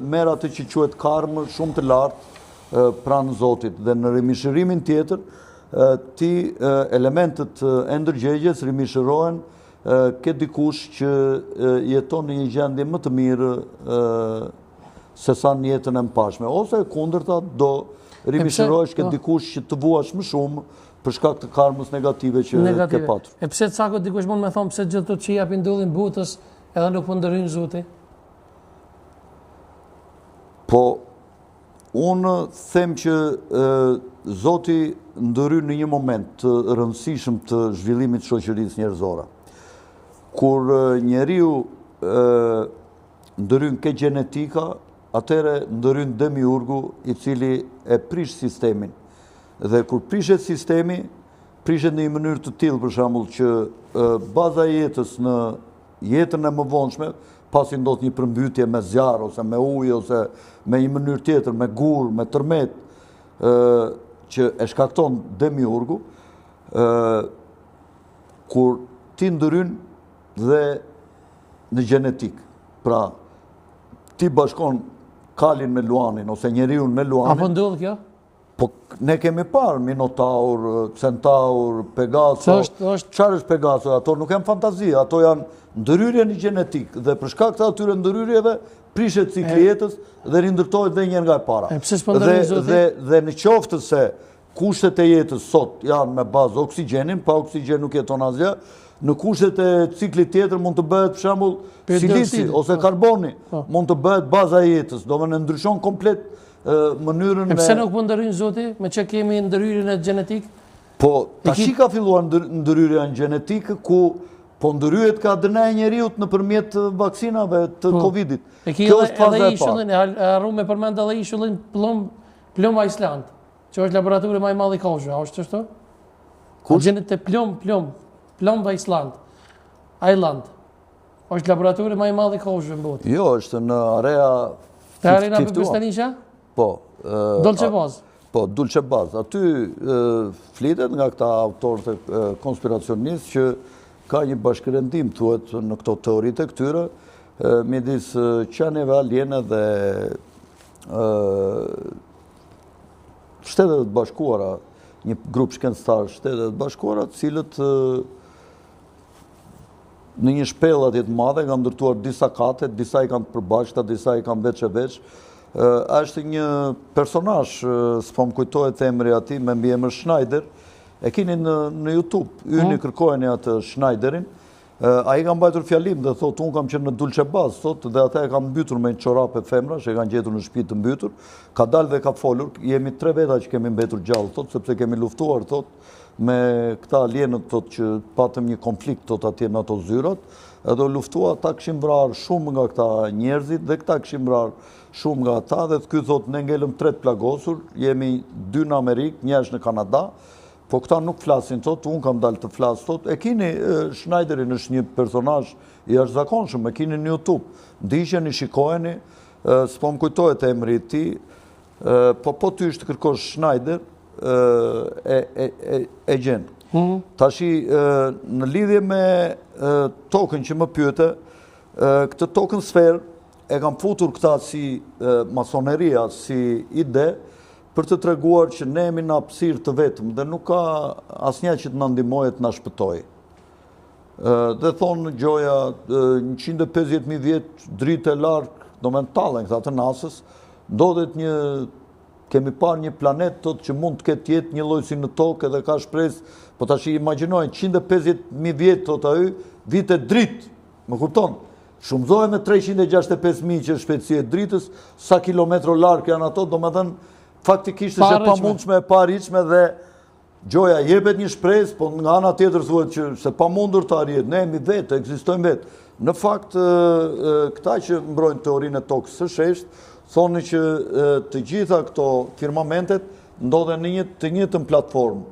merr atë që quhet karmë shumë të lartë pranë Zotit, dhe në rimishërimin tjetër, ti elementet e ndërgjegjes rimishërohen ke dikush që jeton në një gjendje më të mirë se sa në jetën e mpashme, ose kundërta do rimishërohesh ke dikush që të vuash më shumë për shkak të karmës negative që ke patur. E pse cako dikush mund me thonë pse gjithë të që japin dullin butës edhe nuk po ndërhyjnë Zoti? Po, unë them që Zoti ndërhyn në një moment të rëndësishëm të zhvillimit shoqërisë njerëzore. Kur njeriu ndërhyn ke gjenetika, atëre ndërhyn demiurgu i cili e prish sistemin. Dhe kur prishet sistemi, prishet në një mënyrë të tillë për shembull që baza e jetës në jetën e mëvonshme, pasi ndodh një përmbytje me zjarr ose me ujë ose me një mënyrë tjetër, me gur, me tërmet, që e shkakton demiurgu, kur ti ndërhyn dhe në gjenetik. Pra, ti bashkon kalin me luanin, ose njeriun me luanin. Apo ndodh kjo? Po, ne kemi parë Minotaur, Centaur, Pegaso. Çfarë është Pegaso? Ato nuk janë fantazi, ato janë ndërhyrje në gjenetik, dhe për shkak të atyre ndërhyrjeve prishet cikli jetës dhe rindërtohet dhe një nga e para. Dhe në qoftë se kushtet e jetës sot janë me bazë oksigjenin, pa oksigjen nuk jeton asgjë, në kushtet e ciklit tjetër mund të bëhet për shembull silici ose karboni, mund të bëhet baza e jetës, do më në ndryshon komplet mënyrën e... Pse nuk po ndërhyjnë Zoti, me që kemi ndërhyrjen e gjenetik? Po, tashi ka filluar ndërhyrja në gjenetik, ku po ndërhyjet ka DNA e njeriut nëpërmjet vaksinave të Covidit. Kjo është faza e parë. Harru me përmend edhe ishullin Plum Island, që është laboratori më i madh i Kosovës, a është ashtu? Kush? Gjenet e Plum Island. Është laboratori më i madh i Kosovës në botë. Jo, është në area Te arena për Kristanisha? Po. Dolce Baz? Po, Dolce Baz. Aty flitet nga këta autorët e konspiracionistë që ka një bashkërëndim, thuhet në këto teoritë e këtyre, midis qenieve aliene dhe Shtetet e Bashkuara, një grup shkencëtar Shtetet e Bashkuara, cilët në një shpellë atje të madhe kanë ndërtuar disa kate, disa i kanë të përbashkëta, disa i kanë veç e veç. Është një personazh, s'po më kujtohet emri atij, me mbiemër Schneider, e keni në YouTube, yni kërkojeni atë Schneiderin. Ai ka mbajtur fjalim dhe thotë, unë kam qenë në Dolce Baz, thotë, dhe ata e kanë mbytur me një çorape femra, që e kanë gjetur në shtëpi të mbytur, ka dalë dhe ka folur, jemi 3 veta që kemi mbetur gjallë, thotë, sepse kemi luftuar, thotë, me këta alienët, thotë, që patëm një konflikt, thotë, atje në ato zyrat, edhe luftua, ta këshim vrarë shumë nga këta njerëzit, dhe këta këshim vrarë shumë nga ata, dhe ky thotë, ne ngelëm 3 plagosur, jemi 2 në Amerikë, një është në Kanada, po këta nuk flasin, thotë, unë kam dalë të flasë, thotë, e kini Schneiderin është një personazh i jashtëzakonshëm, e kini në YouTube, ndiqeni, shikojeni, s'po më kujtohet emri i tij, po ty është të kërkosh Schneider, e gjen. Tashi, në lidhje me tokën që më pyete, këtë tokën sferë e kam futur këta si masoneria, si ide, për të treguar që ne jemi në hapësirë të vetëm dhe nuk ka asnjë që të na ndihmojë të na shpëtojë. Dhe thonë gjoja 150.000 vjet dritë e larg, do më tallen këta të NASA-s, ndodhet kemi parë një planet që mund të ketë jetë një lloj si në tokë dhe ka shpresë, po tash imagjinojnë 150.000 vjet aty, vite dritë, më kupton? Shumëzohet me 365.000 që është shpejtësia e dritës, sa kilometro larg janë ato, domethënë faktikisht është e pamundshme e paarritshme dhe gjoja jepet një shpresë, po nga ana tjetër thuhet që është e pamundur të arrihet. Ne jemi vetë, ekzistojmë vetë. Në fakt, këta që mbrojnë teorinë e tokës së sheshtë, thonë që të gjitha këto firmamentet ndodhen në të njëjtën platformë.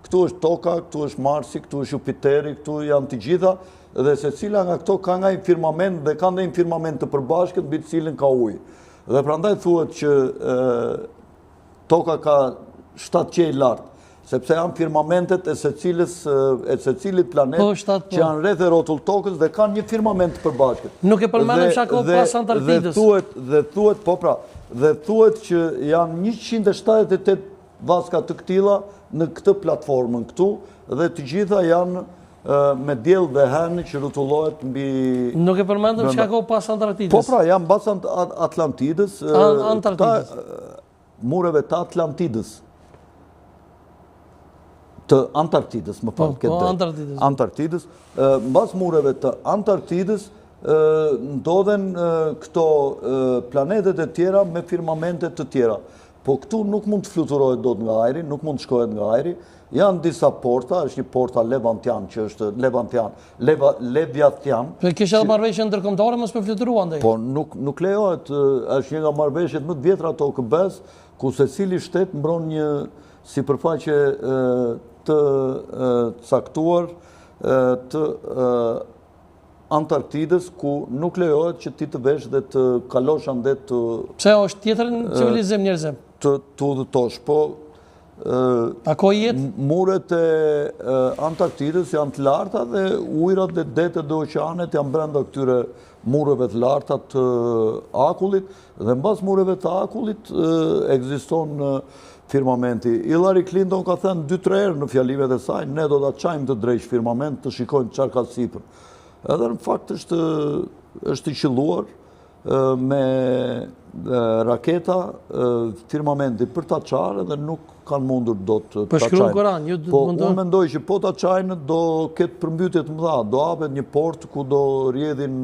Këtu është toka, këtu është Marsi, këtu është Jupiteri, këtu janë të gjitha, dhe secila nga këto ka nga një firmament dhe ka ndonjë firmament të përbashkët mbi të cilin ka ujë. Dhe prandaj thuhet që toka ka 7 qej lartë, sepse janë firmamentet e secilit planet që janë rreth e rrotull tokës dhe kanë një firmament të përbashkët. Nuk e përmendëm shako pas Antarktidës. Dhe thuhet që janë 178 vaska të këtilla në këtë platformën këtu dhe të gjitha janë me diell dhe hen që rrotullohet mbi. Nuk e përmendëm shako pas Antarktidës. Po pra, janë mbas Atlantidës. Antarktidës. Mureve të Atlantidës. Të Antarktidës, më falë këtë dhe. Antarktidës. Mbas mureve të Antarktidës ndodhen këto planetet e tjera me firmamentet të tjera. Po këtu nuk mund të fluturohet dot nga ajri, nuk mund të shkohet nga ajri. Janë disa porta, është një porta Levantian, që është Leviathan. Për kështë edhe marrëveshje ndërkombëtare mos për fluturuan dhe? Po nuk lejohet, është një nga marrëveshjet më të vjetra të OKB-s, ku secili shtet mbron një sipërfaqe të caktuar të Antarktidës, ku nuk lejohet që ti të vesh dhe të kalosh andet të... Pse është tjetër në civilizim njerëzim? Të udhëtosh, po... Ako jetë? Muret e Antarktidës janë të larta dhe ujrat dhe detet dhe oqeanet janë brenda këtyre mureve të larta të akullit dhe mbas mureve të akullit ekziston firmamenti. Hillary Clinton ka thënë 2-3 herë në fjalimet e saj, ne do ta çajmë të drejt firmament të shikojmë çfarë ka sipër. Edhe në fakt është i qelluar me raketa firmamenti për ta çarë dhe nuk kanë mundur do të ta çajnë. Po shkruan Kur'an, ju do të mundon. Po unë mendoj që po ta çajnë do ketë përmbytje të mëdha, do hapet një port ku do rrjedhin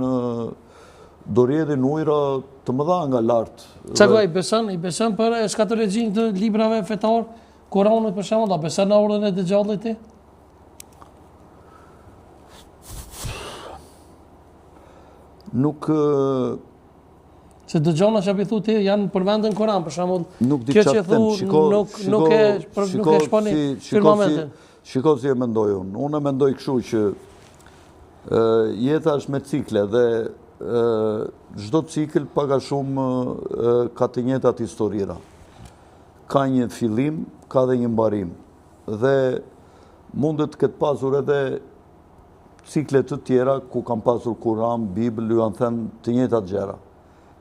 ujra të mëdha nga lart. Çka i beson për eskatologjin të librave fetar, Kuranit për shembull, a beson në urdhën e Dejjallit ti? Nuk se dëgjona që api thu ti janë përmendën Koran, për shembull. Kjo që thu nuk e shponi firmamentin. Shiko si e mendoj unë. Unë e mendoj kështu që jeta është me cikle dhe çdo cikël pak a shumë ka të njëjtat historira. Ka një fillim, ka dhe një mbarim. Dhe mundet të ketë pasur edhe cikle të tjera ku kanë pasur Kur'an, Bibël, ju janë thënë të njëjtat gjëra.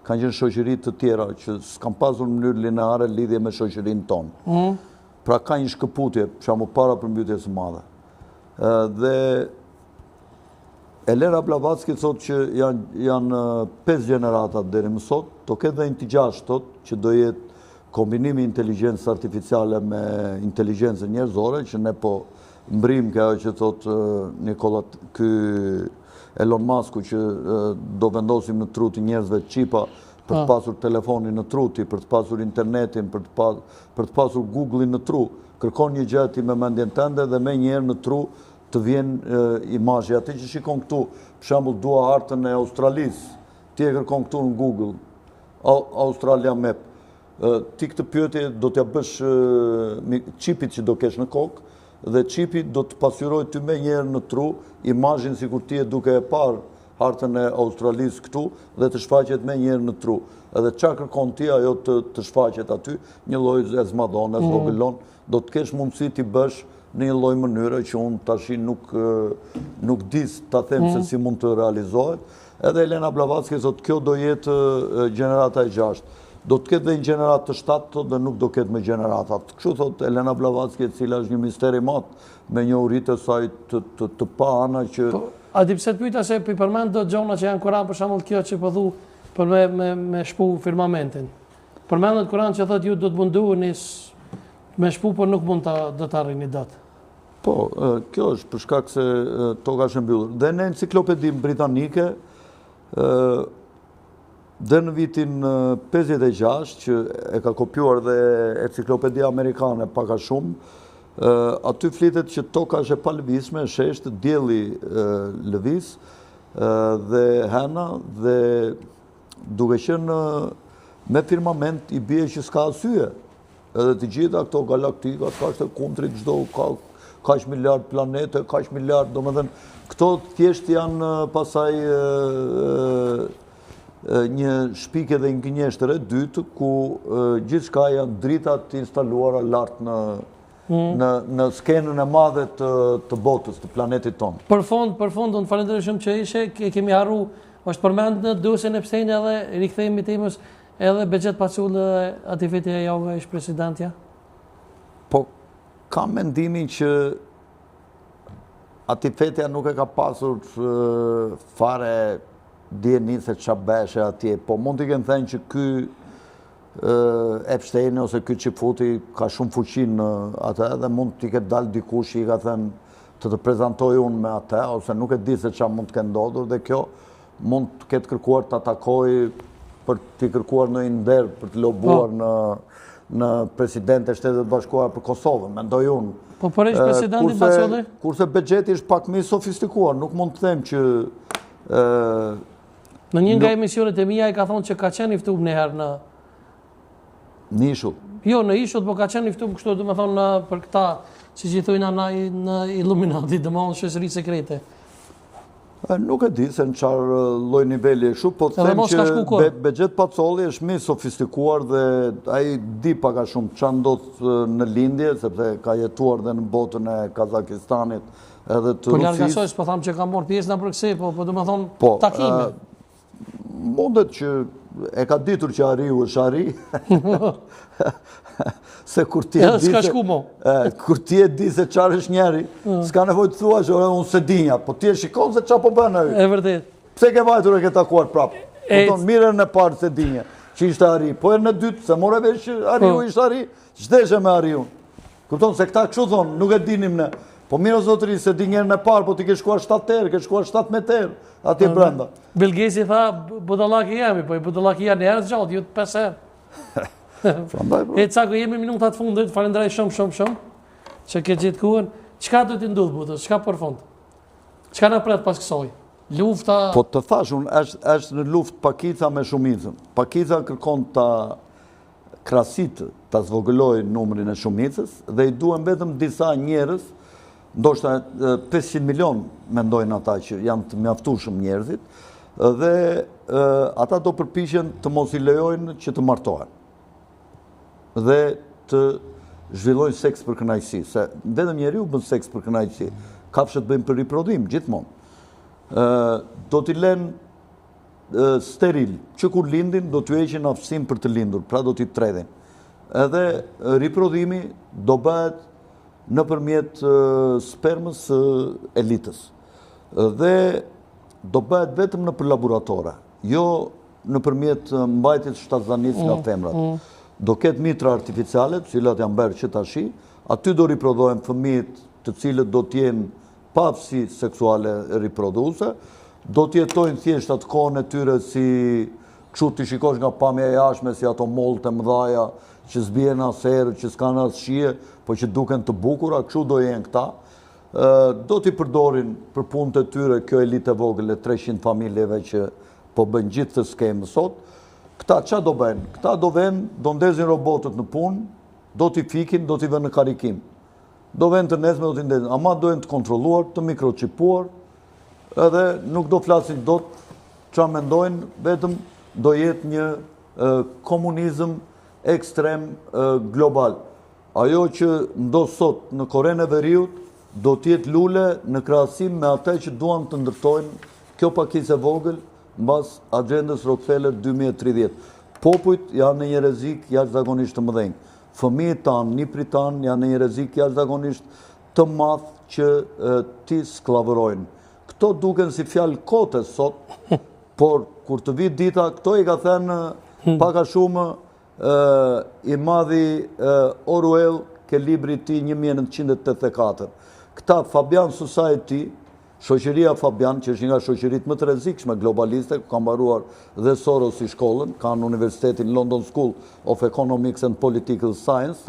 Kanë qenë shoqëri të tjera që s'kan pasur në mënyrë lineare lidhje me shoqërinë tonë. Pra ka një shkëputje, për shembull para përmbytjes së madhe. Dhe Elena Blavatsky thotë që janë 5 gjenerata deri më sot, do ketë dhe një 6 thotë që do jetë kombinimi inteligjencës artificiale me inteligjencën njerëzore, që ne po mbrim ka ajo që thotë ky Elon Musku që do vendosim në truti njerëzve qipa për të pasur telefonin në truti, për të pasur internetin, për të pasur Google-in në tru. Kërkon një gjë ti me mendjen tënde dhe me njerë në tru të vjen imazhi. Ati që shikon këtu, për shembull dua hartën e Australisë, ti e kërkon këtu në Google, Australia Map. Ti këtë pyetje do t'ja bësh çipit që do kesh në kokë, dhe qipi do të pasqyroj ty me njerë në tru imazhin sikur ti e duke e parë hartën e Australisë këtu dhe të shfaqet me njerë në tru. Edhe çka kërkon ti ajo të shfaqet aty, një lloj zmadhon, vogëlon, do të kesh mundësi ti bësh në një lloj mënyre që unë tashi nuk di ta them se si mund të realizohet. Edhe Elena Blavatsky thotë kjo do jetë gjenerata e 6. Do të ketë dhe një gjenerat të 7 dhe nuk do ketë me generatat. Kështu thot Elena Blavatsky, e cila është një misteri matë me një uritë e saj të pa ana që... A di pse të pyeta se përmend do gjona që janë Kur'an, për shembull kjo që po thu për me shpu firmamentin. Përmendet Kur'an që thotë ju do të munduheni me shpu, por nuk mund të arrini dot. Po, kjo është për shkak se toka është mbyllur. Dhe në enciklopedin britanike dhe në vitin 56, që e ka kopjuar dhe enciklopedia amerikane paka shumë, aty flitet që toka është e palëvizshme, sheshtë, dielli lëviz dhe hena, dhe duke qenë me firmament i bie që s'ka arsye. Edhe të gjitha këto galaktika, ka është e kundrit çdo kaq miliard planete, kaq miliard, domethënë këto thjesht janë pasaj një shpike dhe ngënjeshtër e dytë, ku gjithçka janë dritat të instaluara lart në skenën e madhe të botës, të planetit tonë. Për fond, unë falenderoj shumë që ishe, kemi harru, është përmend në dosjen e Epstein edhe rikthehemi temës edhe Bexhet Paçulli dhe aktiviteti e javëve ish presidentja? Po, kam mendimin që aktivitja nuk e ka pasur fare djeni se qa beshe atje, po mund t'i kemë thënë që ky Epstein ose ky Çifuti ka shumë fuqi në atë dhe mund t'i ketë dalë dikush i ka thënë të prezantoj unë me atë, ose nuk e di se qa mund t'ke ndodhur, dhe kjo mund të ketë kërkuar të atakoj për t'i kërkuar në nder, për të lobuar në president e Shtetet Bashkuara për Kosovën, mendoj unë. Po për ish presidentin Paçulli? Kurse Bexheti është pak më i sofistikuar, nuk mund të them që... Në një nga emisionet e mia i ka thonë që ka qenë i ftuar një herë në... Në Ishull? Jo, në Ishull, po ka qenë i ftuar kështu, do të thonë për këta, siç i thojnë në Illuminati, domethënë shoqëri sekrete. Nuk e di se në qarë lloj niveli e kështu, po të them që Bexhet Paçulli është më sofistikuar dhe ai di pak a shumë ç'a ndodh në lindje, sepse ka jetuar dhe në botën e Kazakistanit edhe të Rusisë. Po largasoj, po tham që ka marrë pjesë në përkësi, po do të thonë takime. Mundet që e ka ditur që Ariu është Ari, se kur ti e di se qarë është njeri, s'ka nevoj të thua që unë se dinja, po ti e shikon se qa po bënë. E vërtet. Pse ke vajtur e ke takuar prapë? Kupton, mirën në parë se dinja, që ishte Ari, po e në dytë, se more vesh që Ariu ishte Ari, qdeshe me Ariun. Kupton, se këta kështu thonë, nuk e dinim ne. Po mirë o zotëri, se di njerën e parë, po ti ke shkuar 7 terë, ke shkuar 7 meter, atje brenda. Bill Gates i tha, budallaki jemi, po i budallaki janë njerës gjatë, ju të 5 herë. E cako jemi minutat fundit, falenderoj shumë, që ke gjithë kuën. Qka do t'i ndodhë butës, qka për fund? Qka në pret pas kësoj? Lufta... Po të thash, unë është në luft Pakica me Shumicën. Pakica kërkon të krasitë, të zvogëloj numrin e Shumicës, dhe i duhen vetëm disa njerës, ndoshta 500 milion mendojnë ata që janë të mjaftueshëm njerëzit, dhe ata do përpiqen të mos i lejojnë që të martohen dhe të zhvillojnë seks për kënaqësi, se vetëm njeriu bën seks për kënaqësi, kafshët bëjnë për riprodhim gjithmonë. Do t'i lënë steril, që kur lindin do t'u heqin aftësinë për të lindur, pra do t'i tredhin. Edhe riprodhimi do bëhet nëpërmjet spermës elitës. Dhe do bëhet vetëm nëpër laboratore, jo nëpërmjet mbajtjes shtatzanisë nga femrat. Do ketë mitra artificiale, të cilat janë bërë që tashi, aty do riprodhohen fëmijët të cilët do t'jenë pa aftësi seksuale riproduese, do t'jetojnë thjesht atë kohën e tyre si kështu t'i shikosh nga pamja e jashtme, si ato mollë të mëdhaja që zbien as erë, që s'kan as shije, po që duken të bukura, kështu do jenë këta. Do t'i përdorin për punët e tyre kjo elitë e vogël e 300 familjeve që po bën gjithë të skemë sot. Këta qa do bëjnë? Këta do venë, do ndezin robotët në punë, do t'i fikin, do t'i venë në karikim. Do venë të nesme, do t'i ndezin. Ama do jenë të kontroluar, të mikroqipuar, edhe nuk do flasin do të qa mendojnë, vetëm do jetë një komunizëm ekstrem global. Ajo që ndo sot në Korenë e Veriut, do t'jetë lule në krahasim me atë që duan të ndërtojnë kjo pakicë e vogël mbas agendës Rockefeller 2030. Popujt janë në një rrezik jashtëzakonisht të mëdhenj. Fëmijët tanë, niprit tanë janë në një rrezik jashtëzakonisht të madh që ti sklavërojnë. Këto duken si fjalë kote sot, por kur të vi dita, këto i ka thënë pak a shumë i madhi Orwell ke libri ti 1984. Këta Fabian Society, shoqëria Fabian, që është nga shoqërit më të rrezikshme globaliste, ku ka mbaruar dhe Soros i shkollën, kanë Universitetin London School of Economics and Political Science,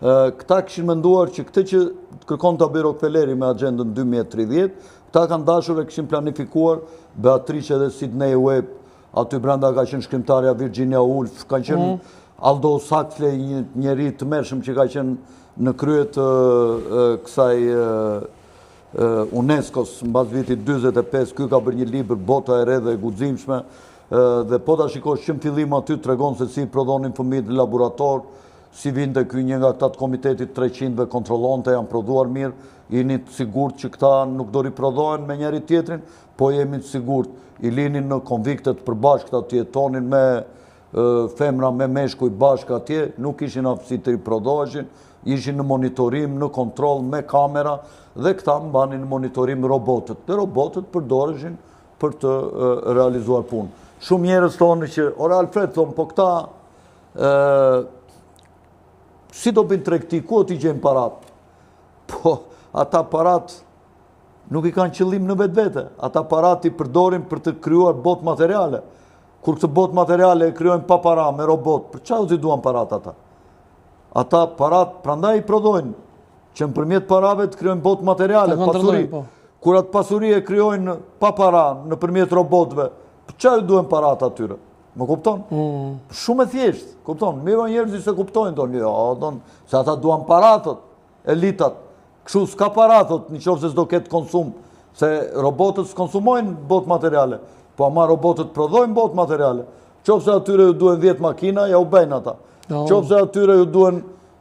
këta kishin menduar që këtë që kërkon të bëjë Rockefelleri me agendën 2030, këta kanë dashur e kishin planifikuar Beatrice dhe Sidney Webb, aty brenda ka qenë shkrimtarja Virginia Woolf, ka qenë Aldous Huxley, një njeri të mërshëm që ka qenë në kryet kësaj UNESCO-s, në bas vitit 25, ky ka bërë një libër Bota e re dhe e guximshme, dhe po ta shikosh që në fillim aty tregon se si prodhonin fëmijët në laborator, si vinte ky një nga këta të komitetit 300-ve kontrollonte, janë prodhuar mirë, jeni të sigurt që këta nuk do riprodhohen me njëri tjetrin, po jemi të sigurt, i linin në konviktet përbashkët atje, jetonin me femra me meshkuj bashkë atje, nuk ishin aftësi të riprodhoheshin, ishin në monitorim, në kontroll me kamera, dhe këta mbanin në monitorim robotët. Dhe robotët përdoreshin për të realizuar punë. Shumë njerëz thonë që, ora Alfred, thonë, po këta, si do bëjnë tregti, ku t'i gjejnë parat? Po, ata parat nuk i kanë qëllim në vetvete. Ata parat i përdorin për të krijuar botë materiale. Kur këtë botë materiale e kryojnë pa para, me robot, për çfarë t'i duan parat ata? Ata parat, prandaj i prodhojnë, që nëpërmjet parave të kryojnë botë materiale, pasuri. Kur atë pasuri e kryojnë pa para, nëpërmjet robotëve, për çfarë i duhen parat atyre? Më kupton? Shumë e thjeshtë, kupton? Mirë njerëzit se kuptojnë, se ata duan paratët, elitat. Kështu s'ka paratët, nëse s'do ketë konsum, se robotët s'konsumojnë botë materiale. Po ama robotët prodhojnë botë materiale. Qofse atyre ju duhen 10 makina, ja u bëjnë ata. Qofse atyre ju duhen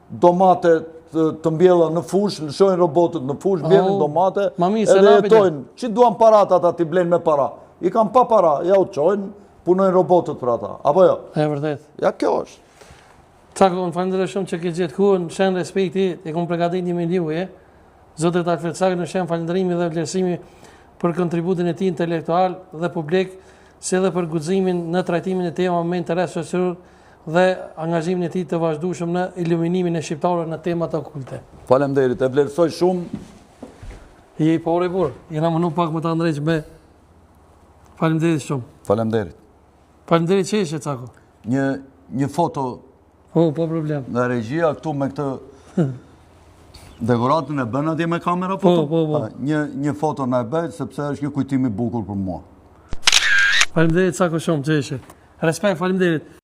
domate të mbjella në fush, lëshojnë robotët në fush, mbjellin domate, edhe jetojnë. Që duan parat ata t'i blenë me para? I kanë pa para, ja u qojnë, punojnë robotët për ata. Apo jo? E vërtet. Ja kjo është. Cako, në falenderoj shumë që ke gjetë kohën, shenë respekti, e kom përgatit një me ljuje. Zotët Alfred Cako, në shenë falenderimi dhe vlerësimi për kontributin e tij intelektual dhe publik, si dhe për guximin në trajtimin e temave me interes shoqëror dhe angazhimin e tij të vazhdueshëm në iluminimin e shqiptarëve në temat okulte. Faleminderit, e vlerësoj shumë. Je po e burr, jena mënu pak më të ndrejsh me. Faleminderit shumë. Faleminderit. Faleminderit çeshe Cako. Një foto. Po problem. Nga regjia këtu me këtë dekoratën e bën atje me kamera foto? Po. Një foto na e bëj sepse është një kujtim i bukur për mua. Faleminderit Cako shumë, çeshe. Respekt, faleminderit.